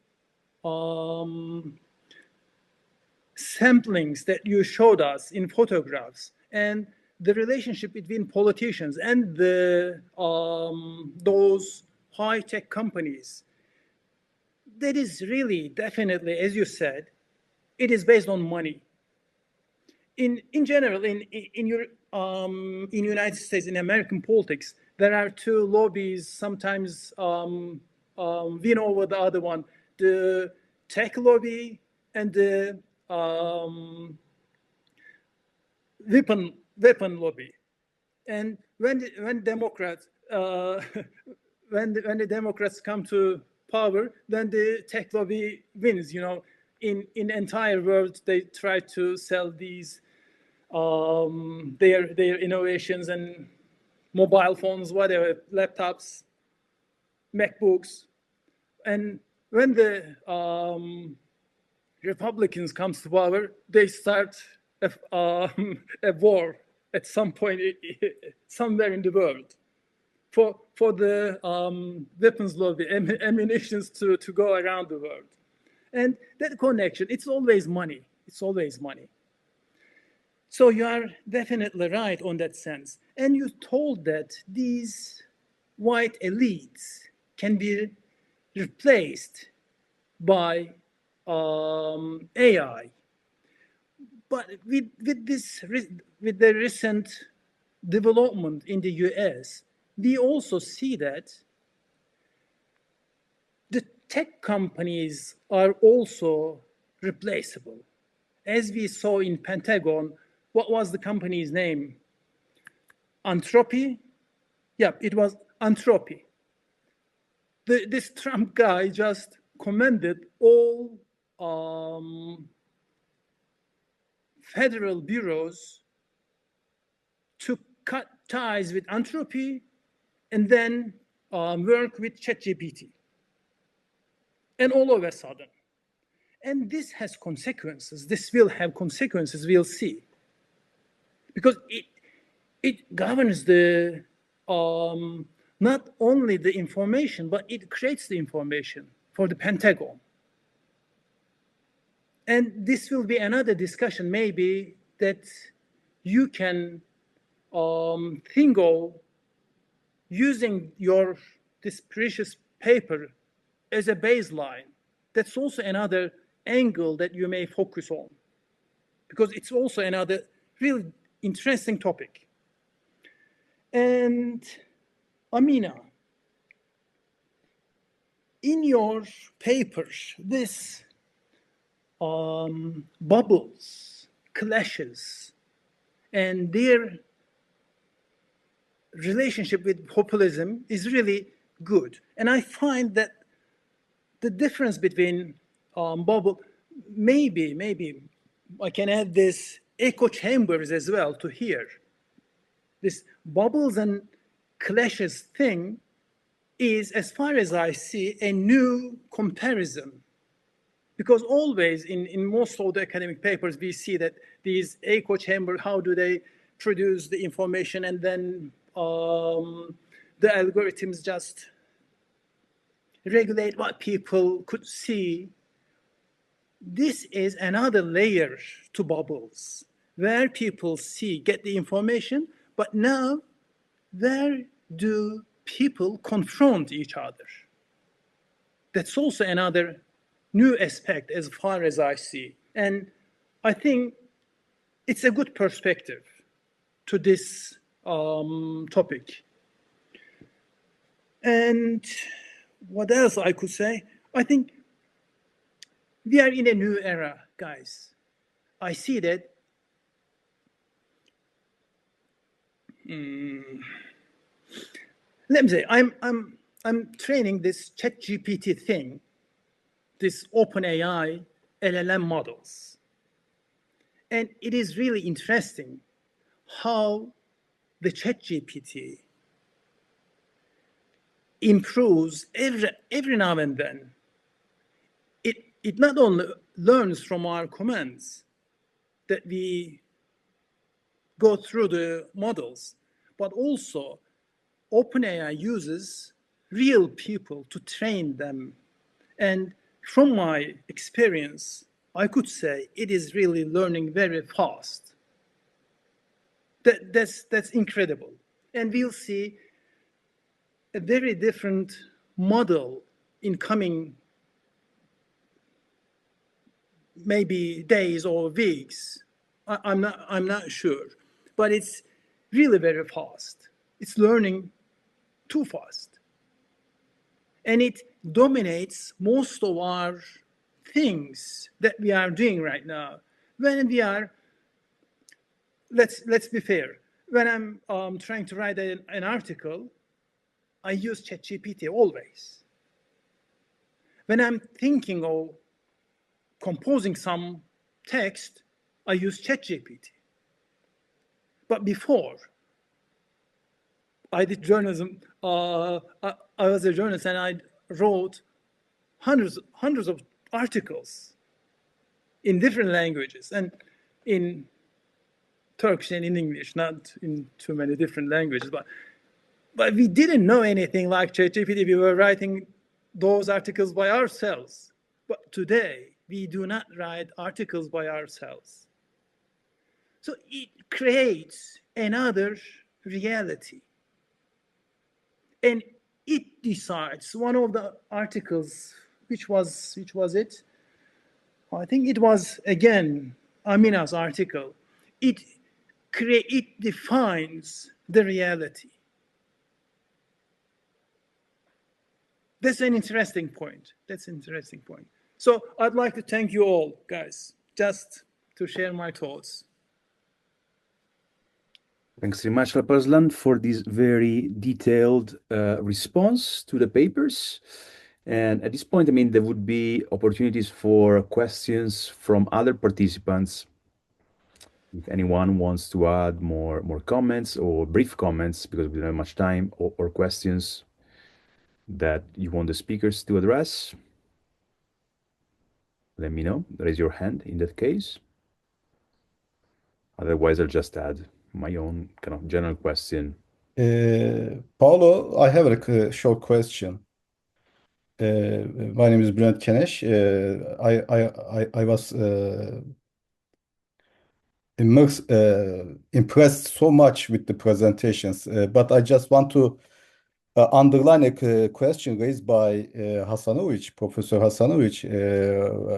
Speaker 8: samplings that you showed us in photographs, and the relationship between politicians and those high-tech companies, that is really definitely, as you said, it is based on money. In general, in United States, in American politics, there are two lobbies sometimes win over the other one: the tech lobby and the weapon lobby. And when Democrats when the Democrats come to power, then the tech lobby wins. You know, in the entire world, they try to sell these their innovations and mobile phones, whatever, laptops, MacBooks. And when the Republicans comes to power, they start a war at some point somewhere in the world for the weapons lobby, ammunitions to go around the world. And that connection, it's always money. It's always money. So you are definitely right on that sense. And you told that these white elites can be replaced by AI. But with the recent development in the US, we also see that the tech companies are also replaceable. As we saw in Pentagon, what was the company's name? Entropy? Yeah, it was Entropy. This Trump guy just commended all federal bureaus to cut ties with Entropy and then work with ChatGPT. And all of a sudden. And this has consequences. This will have consequences, we'll see. Because it governs the not only the information, but it creates the information for the Pentagon. And this will be another discussion maybe that you can think of using this precious paper as a baseline. That's also another angle that you may focus on, because it's also another really interesting topic. And Amina, in your papers, this bubbles, clashes, and their relationship with populism is really good. And I find that the difference between bubble, maybe I can add this echo chambers as well to here. This bubbles and clashes thing is, as far as I see, a new comparison. Because always in most of the academic papers, we see that these echo chambers, how do they produce the information, and then the algorithms just regulate what people could see. This is another layer to bubbles, where people get the information, but now where do people confront each other? That's also another new aspect as far as I see. And I think it's a good perspective to this topic. And what else I could say? I think we are in a new era, guys. I see that let me say, I'm training this ChatGPT thing, this OpenAI LLM models. And it is really interesting how the ChatGPT improves every now and then. It not only learns from our commands that we go through the models, but also OpenAI uses real people to train them. And from my experience, I could say it is really learning very fast. That's incredible. And we'll see a very different model in coming maybe days or weeks. I'm not sure, but it's really very fast. It's learning too fast. And it dominates most of our things that we are doing right now. When we are, let's be fair, when I'm trying to write an article, I use ChatGPT always. When I'm thinking of composing some text, I use ChatGPT. But before, I did journalism. I was a journalist, and I wrote hundreds of articles in different languages, and in Turkish and in English, not in too many different languages. But we didn't know anything like ChatGPT. We were writing those articles by ourselves. But today, we do not write articles by ourselves. So it creates another reality. And it decides, one of the articles, which was it? I think it was, again, Amina's article. It defines the reality. That's an interesting point. So I'd like to thank you all, guys, just to share my thoughts.
Speaker 2: Thanks very much, Alparslan, for this very detailed response to the papers. And at this point, there would be opportunities for questions from other participants. If anyone wants to add more comments or brief comments, because we don't have much time, or questions that you want the speakers to address, let me know. Raise your hand in that case. Otherwise, I'll just add my own kind of general question.
Speaker 9: Paulo, I have a short question. My name is Bülent Keneş. I was impressed so much with the presentations, but I just want to underline a question raised by Professor Hasanovic,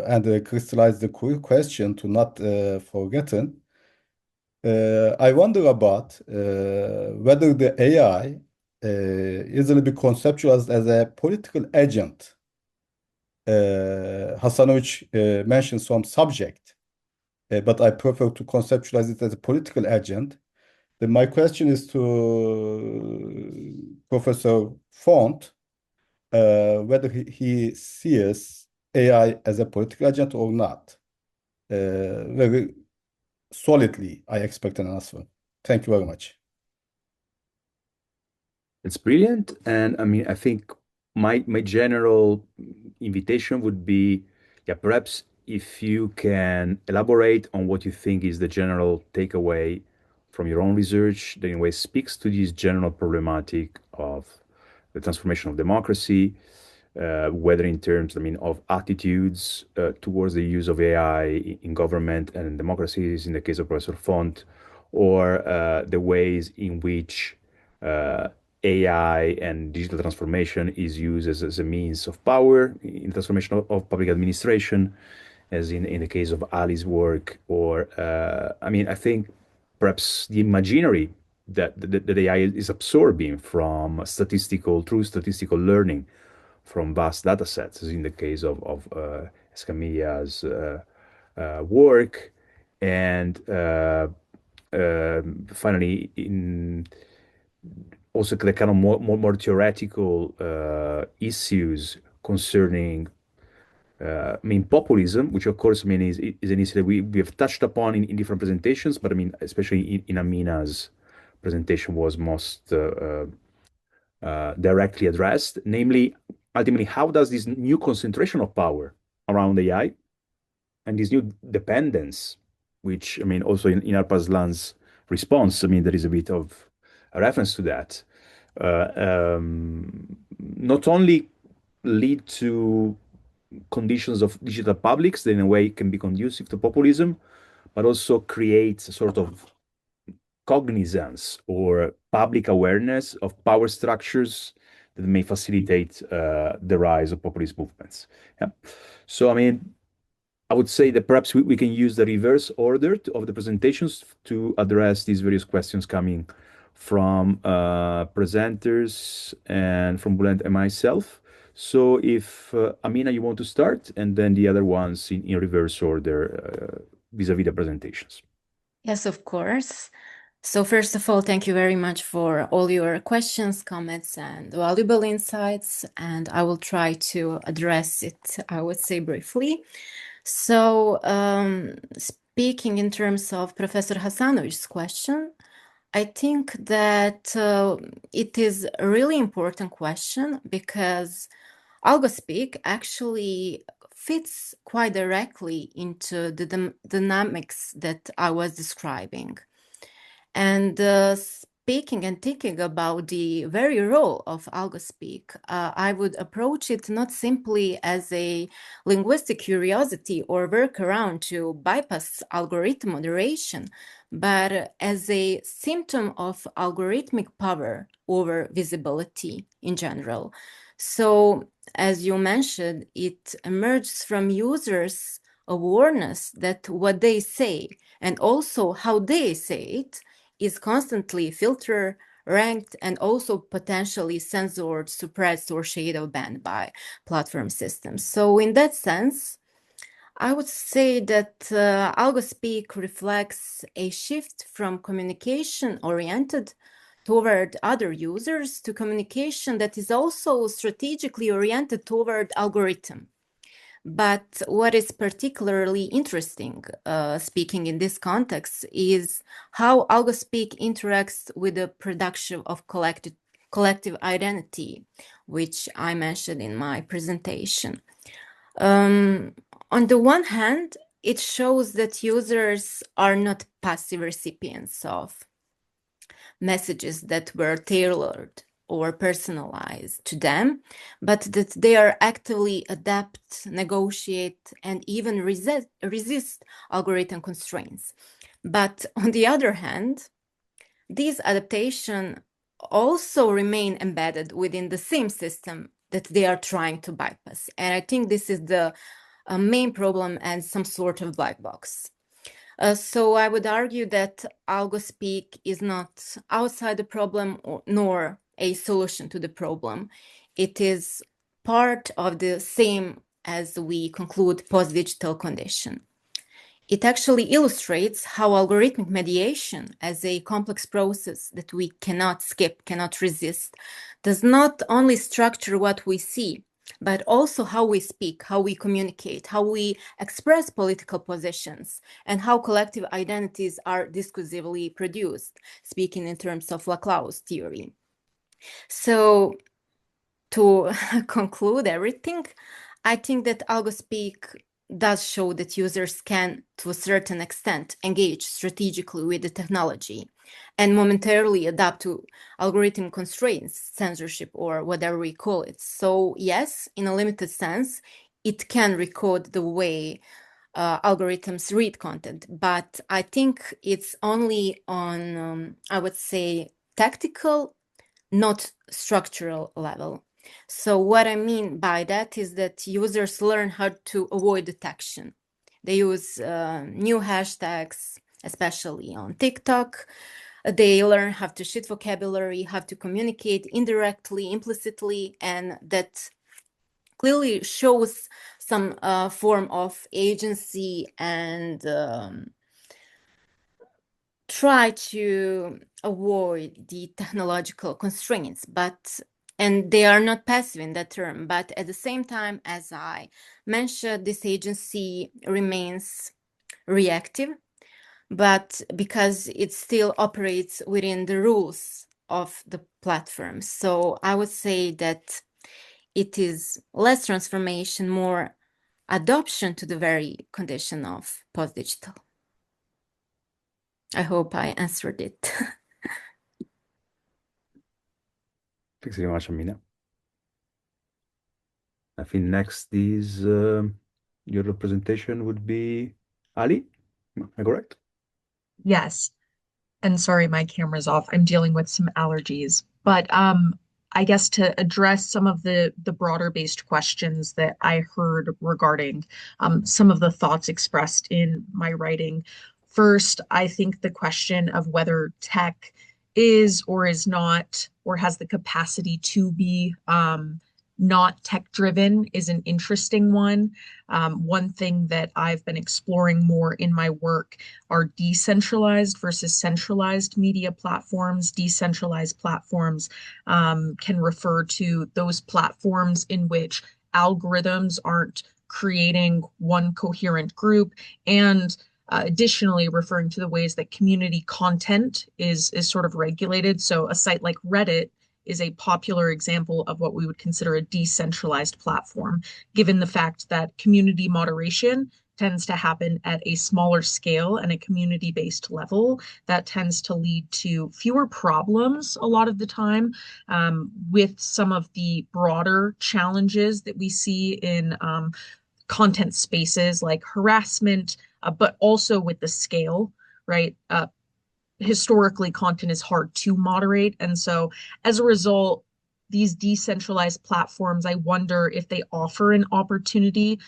Speaker 9: and crystallize the question to not forgotten. I wonder about whether the AI easily be conceptualized as a political agent. Hasanovic mentioned some subject, but I prefer to conceptualize it as a political agent. Then my question is to Professor Font, whether he sees AI as a political agent or not. Very solidly, I expect an answer. Thank you very much.
Speaker 2: It's brilliant. And I think my general invitation would be, perhaps if you can elaborate on what you think is the general takeaway from your own research that in a way speaks to this general problematic of the transformation of democracy, whether in terms, of attitudes towards the use of AI in government and in democracies, in the case of Professor Font, or the ways in which AI and digital transformation is used as a means of power in transformation of public administration, as in the case of Ali's work, or I think perhaps the imaginary that AI is absorbing from true statistical learning from vast data sets, as in the case of Escamilla's work, and finally in also the kind of more theoretical issues concerning populism, which of course, is an issue that we have touched upon in different presentations, but especially in Amina's presentation was most directly addressed, namely, ultimately, how does this new concentration of power around AI and this new dependence, which, also in Alpaslan's response, there is a bit of a reference to that, not only lead to conditions of digital publics that in a way can be conducive to populism, but also create a sort of cognizance or public awareness of power structures that may facilitate the rise of populist movements. Yeah. So, I would say that perhaps we can use the reverse order of the presentations to address these various questions coming from presenters and from Bulent and myself. So if Amina, you want to start, and then the other ones in reverse order vis-a-vis the presentations.
Speaker 6: Yes, of course. So first of all, thank you very much for all your questions, comments, and valuable insights, and I will try to address it, I would say, briefly. So speaking in terms of Professor Hasanovich's question, I think that it is a really important question because AlgoSpeak actually fits quite directly into the dynamics that I was describing. And speaking and thinking about the very role of AlgoSpeak, I would approach it not simply as a linguistic curiosity or workaround to bypass algorithm moderation, but as a symptom of algorithmic power over visibility in general. So, as you mentioned, it emerges from users' awareness that what they say and also how they say it is constantly filtered, ranked, and also potentially censored, suppressed, or shadow banned by platform systems. So in that sense, I would say that AlgoSpeak reflects a shift from communication-oriented toward other users to communication that is also strategically oriented toward algorithm. But what is particularly interesting, speaking in this context, is how AlgoSpeak interacts with the production of collective identity, which I mentioned in my presentation. On the one hand, it shows that users are not passive recipients of messages that were tailored or personalized to them, but that they are actively adapt, negotiate, and even resist algorithm constraints. But on the other hand, these adaptations also remain embedded within the same system that they are trying to bypass. And I think this is the main problem and some sort of black box. So I would argue that AlgoSpeak is not outside the problem nor a solution to the problem. It is part of the same as we conclude post-digital condition. It actually illustrates how algorithmic mediation as a complex process that we cannot skip, cannot resist, does not only structure what we see, but also how we speak, how we communicate, how we express political positions, and how collective identities are discursively produced, speaking in terms of Laclau's theory. So to conclude everything, I think that AlgoSpeak does show that users can, to a certain extent, engage strategically with the technology and momentarily adapt to algorithm constraints, censorship, or whatever we call it. So yes, in a limited sense, it can recode the way algorithms read content, but I think it's only on, I would say, tactical, not structural level. So what I mean by that is that users learn how to avoid detection. They use new hashtags, especially on TikTok. They learn how to shift vocabulary, how to communicate indirectly, implicitly, and that clearly shows some form of agency and try to avoid the technological constraints, and they are not passive in that term, but at the same time, as I mentioned, this agency remains reactive, but because it still operates within the rules of the platform. So I would say that it is less transformation, more adoption to the very condition of post-digital. I hope I answered it.
Speaker 2: Thanks very much, Amina. I think next is your representation would be Ali. Am I correct?
Speaker 5: Yes. And sorry, my camera's off. I'm dealing with some allergies. But I guess to address some of the broader based questions that I heard regarding some of the thoughts expressed in my writing. First, I think the question of whether tech is or is not, or has the capacity to be not tech driven is an interesting one. One thing that I've been exploring more in my work are decentralized versus centralized media platforms. Decentralized platforms can refer to those platforms in which algorithms aren't creating one coherent group, and additionally referring to the ways that community content is sort of regulated. So a site like Reddit is a popular example of what we would consider a decentralized platform, given the fact that community moderation tends to happen at a smaller scale and a community-based level. That tends to lead to fewer problems a lot of the time, with some of the broader challenges that we see in content spaces like harassment, but also with the scale, right? Historically, content is hard to moderate. And so as a result, these decentralized platforms, I wonder if they offer an opportunity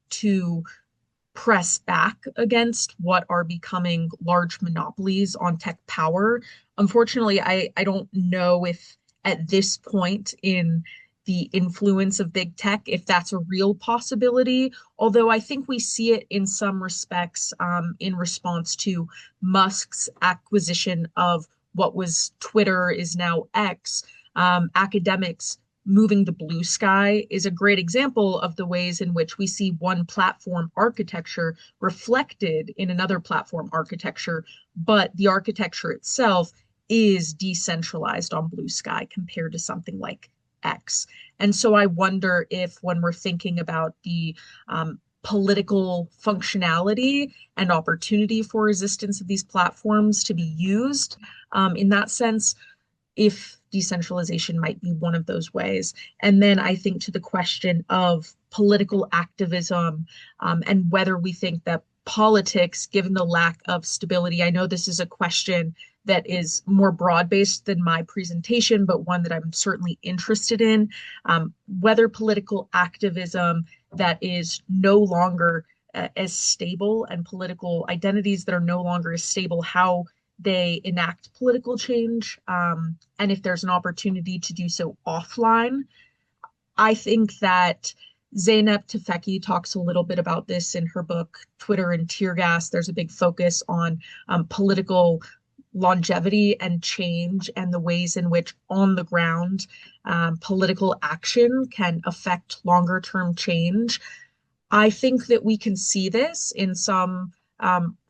Speaker 5: to press back against what are becoming large monopolies on tech power. Unfortunately, I don't know if at this point in the influence of big tech, if that's a real possibility, although I think we see it in some respects in response to Musk's acquisition of what was Twitter is now X. Academics moving to blue sky is a great example of the ways in which we see one platform architecture reflected in another platform architecture, but the architecture itself is decentralized on blue sky compared to something like X. And so I wonder if when we're thinking about the political functionality and opportunity for resistance of these platforms to be used in that sense, if decentralization might be one of those ways. And then I think to the question of political activism and whether we think that politics, given the lack of stability, I know this is a question that is more broad-based than my presentation, but one that I'm certainly interested in, whether political activism that is no longer as stable and political identities that are no longer as stable, how they enact political change, and if there's an opportunity to do so offline. I think that Zeynep Tufekci talks a little bit about this in her book, Twitter and Tear Gas. There's a big focus on political longevity and change and the ways in which on the ground political action can affect longer term change. I think that we can see this in some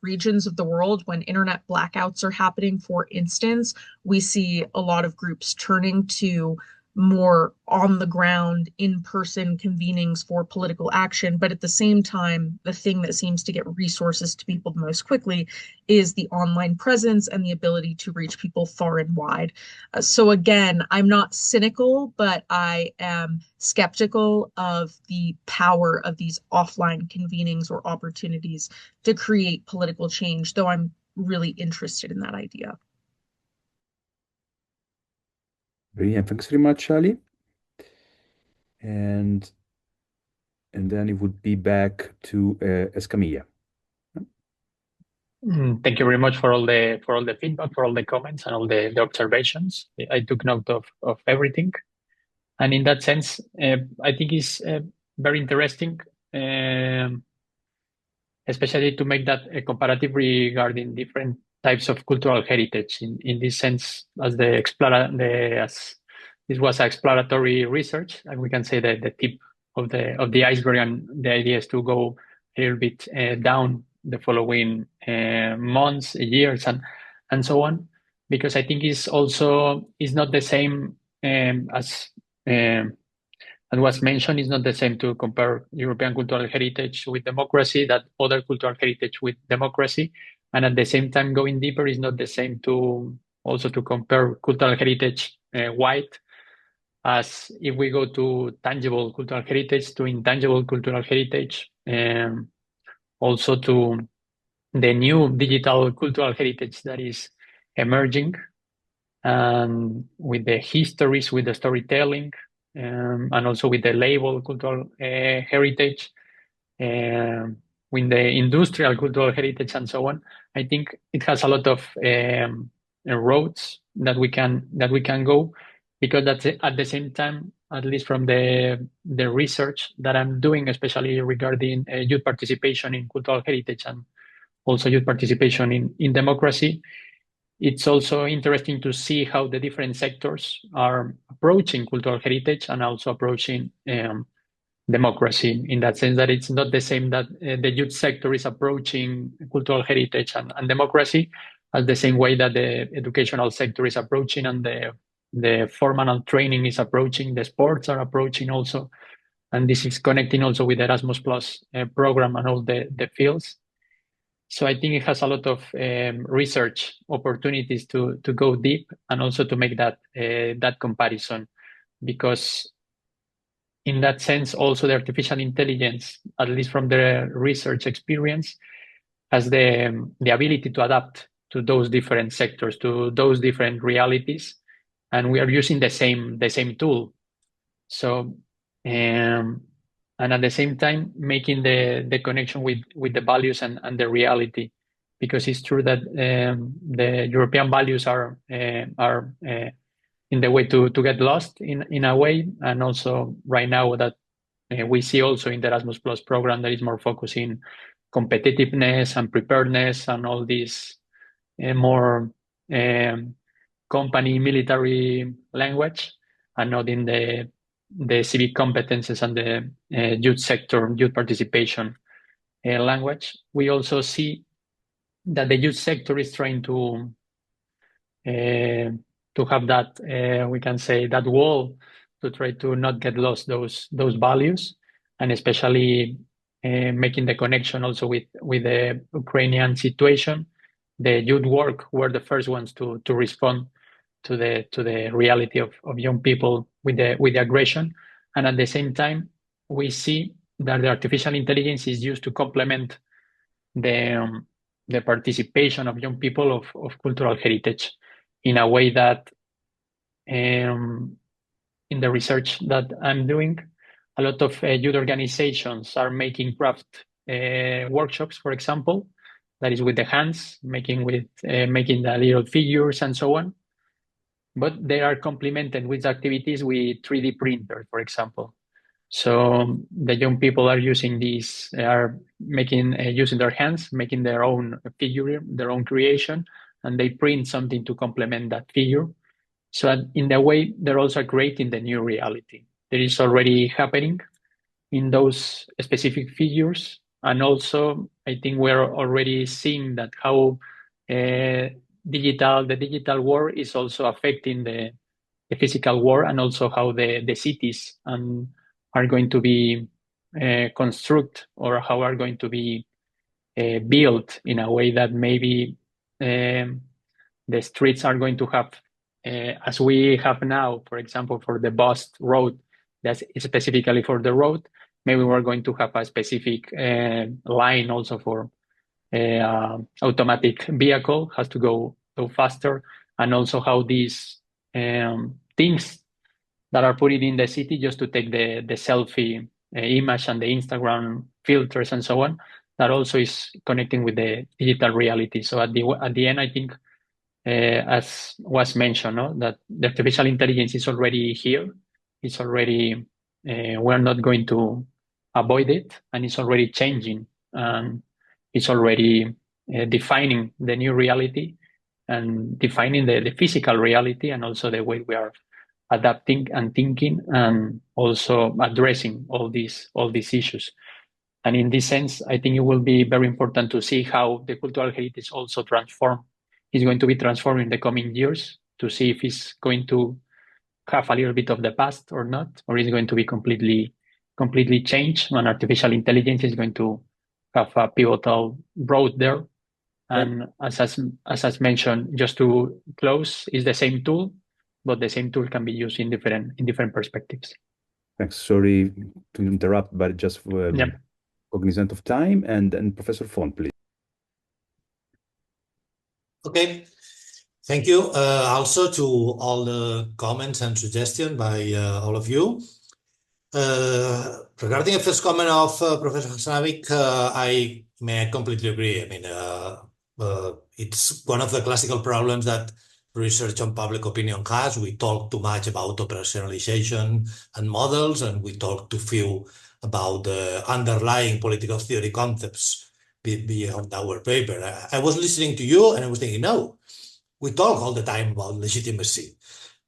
Speaker 5: regions of the world when internet blackouts are happening. For instance, we see a lot of groups turning to more on the ground, in-person convenings for political action. But at the same time, the thing that seems to get resources to people the most quickly is the online presence and the ability to reach people far and wide. So again, I'm not cynical, but I am skeptical of the power of these offline convenings or opportunities to create political change, though I'm really interested in that idea.
Speaker 2: Brilliant. Thanks very much, Ali. And then it would be back to Escamilla.
Speaker 4: Thank you very much for all the feedback, for all the comments and all the observations. I took note of everything. And in that sense, I think it's very interesting, especially to make that a comparative regarding different types of cultural heritage. In this sense, as this was exploratory research, and we can say that the tip of the iceberg, and the idea is to go a little bit down the following months, years, and so on, because I think it's not the same as was mentioned. It's not the same to compare European cultural heritage with democracy, that other cultural heritage with democracy, and at the same time going deeper is not the same to also to compare cultural heritage wide, as if we go to tangible cultural heritage, to intangible cultural heritage, also to the new digital cultural heritage that is emerging, and with the histories, with the storytelling, and also with the label cultural heritage, with the industrial cultural heritage and so on. I think it has a lot of roads that we can go, because that's at the same time, at least from the research that I'm doing, especially regarding youth participation in cultural heritage and also youth participation in democracy, it's also interesting to see how the different sectors are approaching cultural heritage and also approaching democracy, in that sense that it's not the same that the youth sector is approaching cultural heritage and democracy as the same way that the educational sector is approaching, and the formal training is approaching, the sports are approaching also. And this is connecting also with Erasmus Plus program and all the fields. So I think it has a lot of research opportunities to go deep and also to make that comparison, because in that sense, also the artificial intelligence, at least from the research experience, has the ability to adapt to those different sectors, to those different realities, and we are using the same tool. So and at the same time making the connection with the values and the reality, because it's true that the European values are in the way to get lost in a way, and also right now that we see also in the Erasmus Plus program that is more focusing competitiveness and preparedness and all these more company military language, and not in the civic competences and the youth sector, youth participation language. We also see that the youth sector is trying to have that, we can say, that wall to try to not get lost those values, and especially making the connection also with the Ukrainian situation. The youth work were the first ones to respond to the reality of young people with the aggression, and at the same time we see that the artificial intelligence is used to complement the participation of young people of cultural heritage, in a way that in the research that I'm doing, a lot of youth organizations are making craft workshops, for example, that is with the hands, making the little figures and so on. But they are complemented with activities with 3D printers, for example. So the young people are using these, are making, using their hands, making their own figure, their own creation, and they print something to complement that figure. So in a way, they're also creating the new reality that is already happening in those specific figures. And also, I think we're already seeing that how the digital world is also affecting the physical world, and also how the cities are going to be constructed, or how are going to be built in a way that maybe the streets are going to have, as we have now, for example, for the bus road, that's specifically for the road, maybe we're going to have a specific line also for automatic vehicle, has to go faster, and also how these things that are put in the city just to take the selfie image and the Instagram filters and so on, that also is connecting with the digital reality. So at the end, I think, as was mentioned, no, that the artificial intelligence is already here. It's already, we're not going to avoid it, and it's already changing. It's already defining the new reality and defining the physical reality, and also the way we are adapting and thinking, and also addressing all these issues. And in this sense, I think it will be very important to see how the cultural heritage also is going to be transformed in the coming years, to see if it's going to have a little bit of the past or not, or is going to be completely changed, and artificial intelligence is going to have a pivotal role there. And as mentioned, just to close, is the same tool, but the same tool can be used in different perspectives.
Speaker 2: Thanks. Sorry to interrupt, but just cognizant of time, and then Professor Font, please.
Speaker 3: Okay. Thank you also to all the comments and suggestions by all of you. Regarding the first comment of Professor Hassanovic, I completely agree. I mean, it's one of the classical problems that research on public opinion has. We talk too much about operationalization and models, and we talk too few about the underlying political theory concepts beyond our paper. I was listening to you and I was thinking, no, we talk all the time about legitimacy.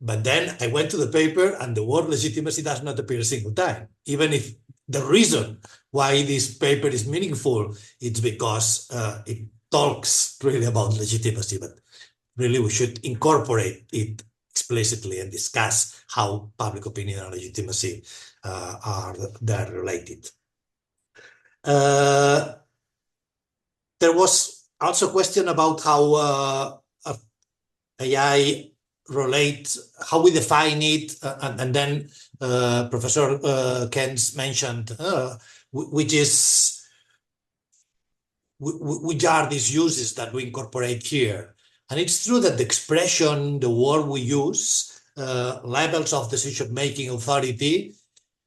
Speaker 3: But then I went to the paper and the word legitimacy does not appear a single time. Even if the reason why this paper is meaningful, it's because it talks really about legitimacy, but really we should incorporate it explicitly and discuss how public opinion and legitimacy they're related. There was also a question about how AI relates, how we define it, and then Professor Kens mentioned which are these uses that we incorporate here. And it's true that the expression, the word we use, levels of decision-making authority,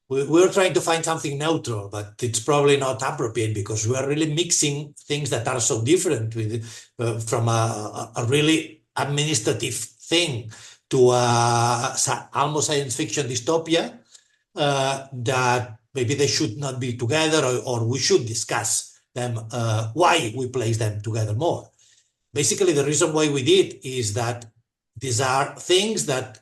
Speaker 3: we're trying to find something neutral, but it's probably not appropriate because we are really mixing things that are so different from a really administrative thing to almost science fiction dystopia, that maybe they should not be together, or we should discuss them, why we place them together more. Basically, the reason why we did is that these are things that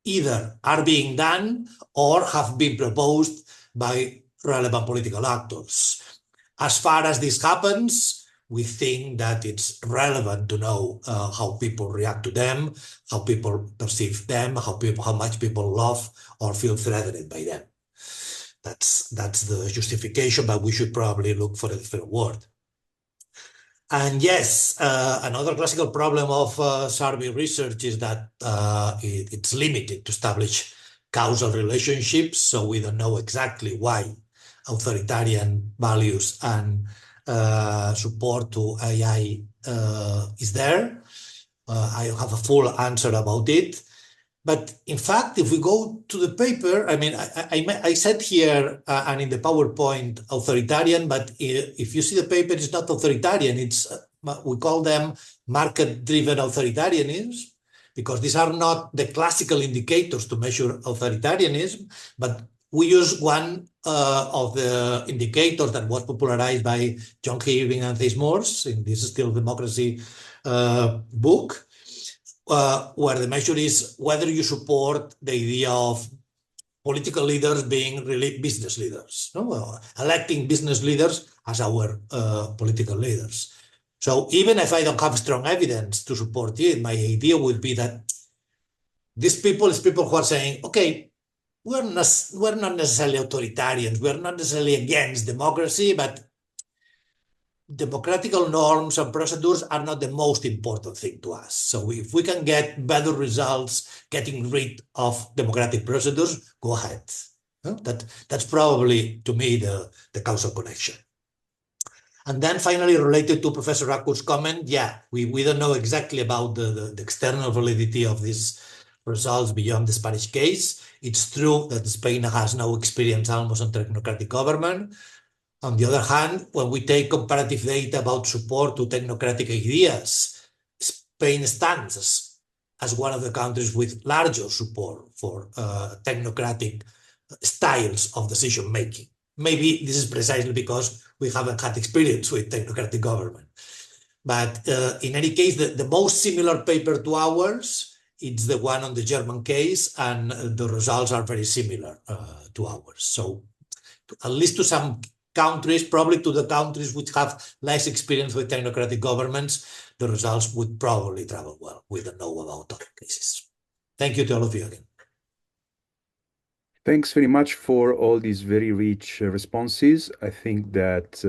Speaker 3: either are being done or have been proposed by relevant political actors. As far as this happens, we think that it's relevant to know how people react to them, how people perceive them, how much people love or feel threatened by them. That's the justification, but we should probably look for a different word. And yes, another classical problem of survey research is that it's limited to establish causal relationships, so we don't know exactly why authoritarian values and support to AI is there. I don't have a full answer about it. But in fact, if we go to the paper, I mean, I said here and in the PowerPoint authoritarian, but if you see the paper, it's not authoritarian. It's we call them market-driven authoritarianism, because these are not the classical indicators to measure authoritarianism, but we use one of the indicators that was popularized by John Irving and Thais Morse in this Still Democracy book, where the measure is whether you support the idea of political leaders being really business leaders, no? Electing business leaders as our political leaders. So even if I don't have strong evidence to support it, my idea would be that These people is people who are saying, okay, we're not necessarily authoritarians, we're not necessarily against democracy, but democratical norms and procedures are not the most important thing to us. So if we can get better results getting rid of democratic procedures, go ahead. That's probably, to me, the causal connection. And then finally, related to Professor Rakur's comment, yeah, we don't know exactly about the external validity of these results beyond the Spanish case. It's true that Spain has no experience almost on technocratic government. On the other hand, when we take comparative data about support to technocratic ideas, Spain stands as one of the countries with larger support for technocratic styles of decision-making. Maybe this is precisely because we haven't had experience with technocratic government. But in any case, the most similar paper to ours, it's the one on the German case, and the results are very similar to ours. So at least to some countries, probably to the countries which have less experience with technocratic governments, the results would probably travel well. We don't know about other cases. Thank you to all of you again.
Speaker 2: Thanks very much for all these very rich responses. I think that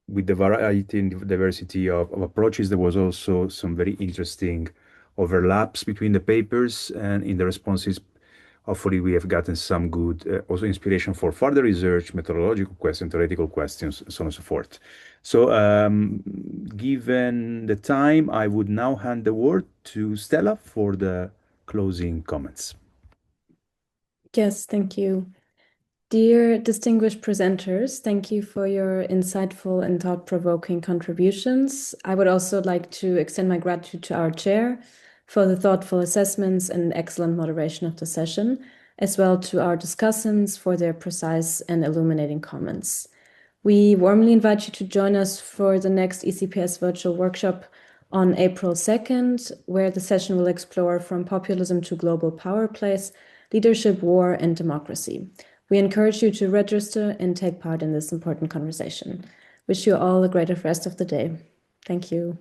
Speaker 2: with the variety and diversity of approaches, there was also some very interesting overlaps between the papers, and in the responses, hopefully we have gotten some good also inspiration for further research, methodological questions, theoretical questions, so on and so forth. So given the time, I would now hand the word to Stella for the closing comments.
Speaker 1: Yes, thank you. Dear distinguished presenters, thank you for your insightful and thought-provoking contributions. I would also like to extend my gratitude to our chair for the thoughtful assessments and excellent moderation of the session, as well to our discussants for their precise and illuminating comments. We warmly invite you to join us for the next ECPS virtual workshop on April 2nd, where the session will explore from populism to global power plays, leadership, war, and democracy. We encourage you to register and take part in this important conversation. Wish you all a great rest of the day. Thank you.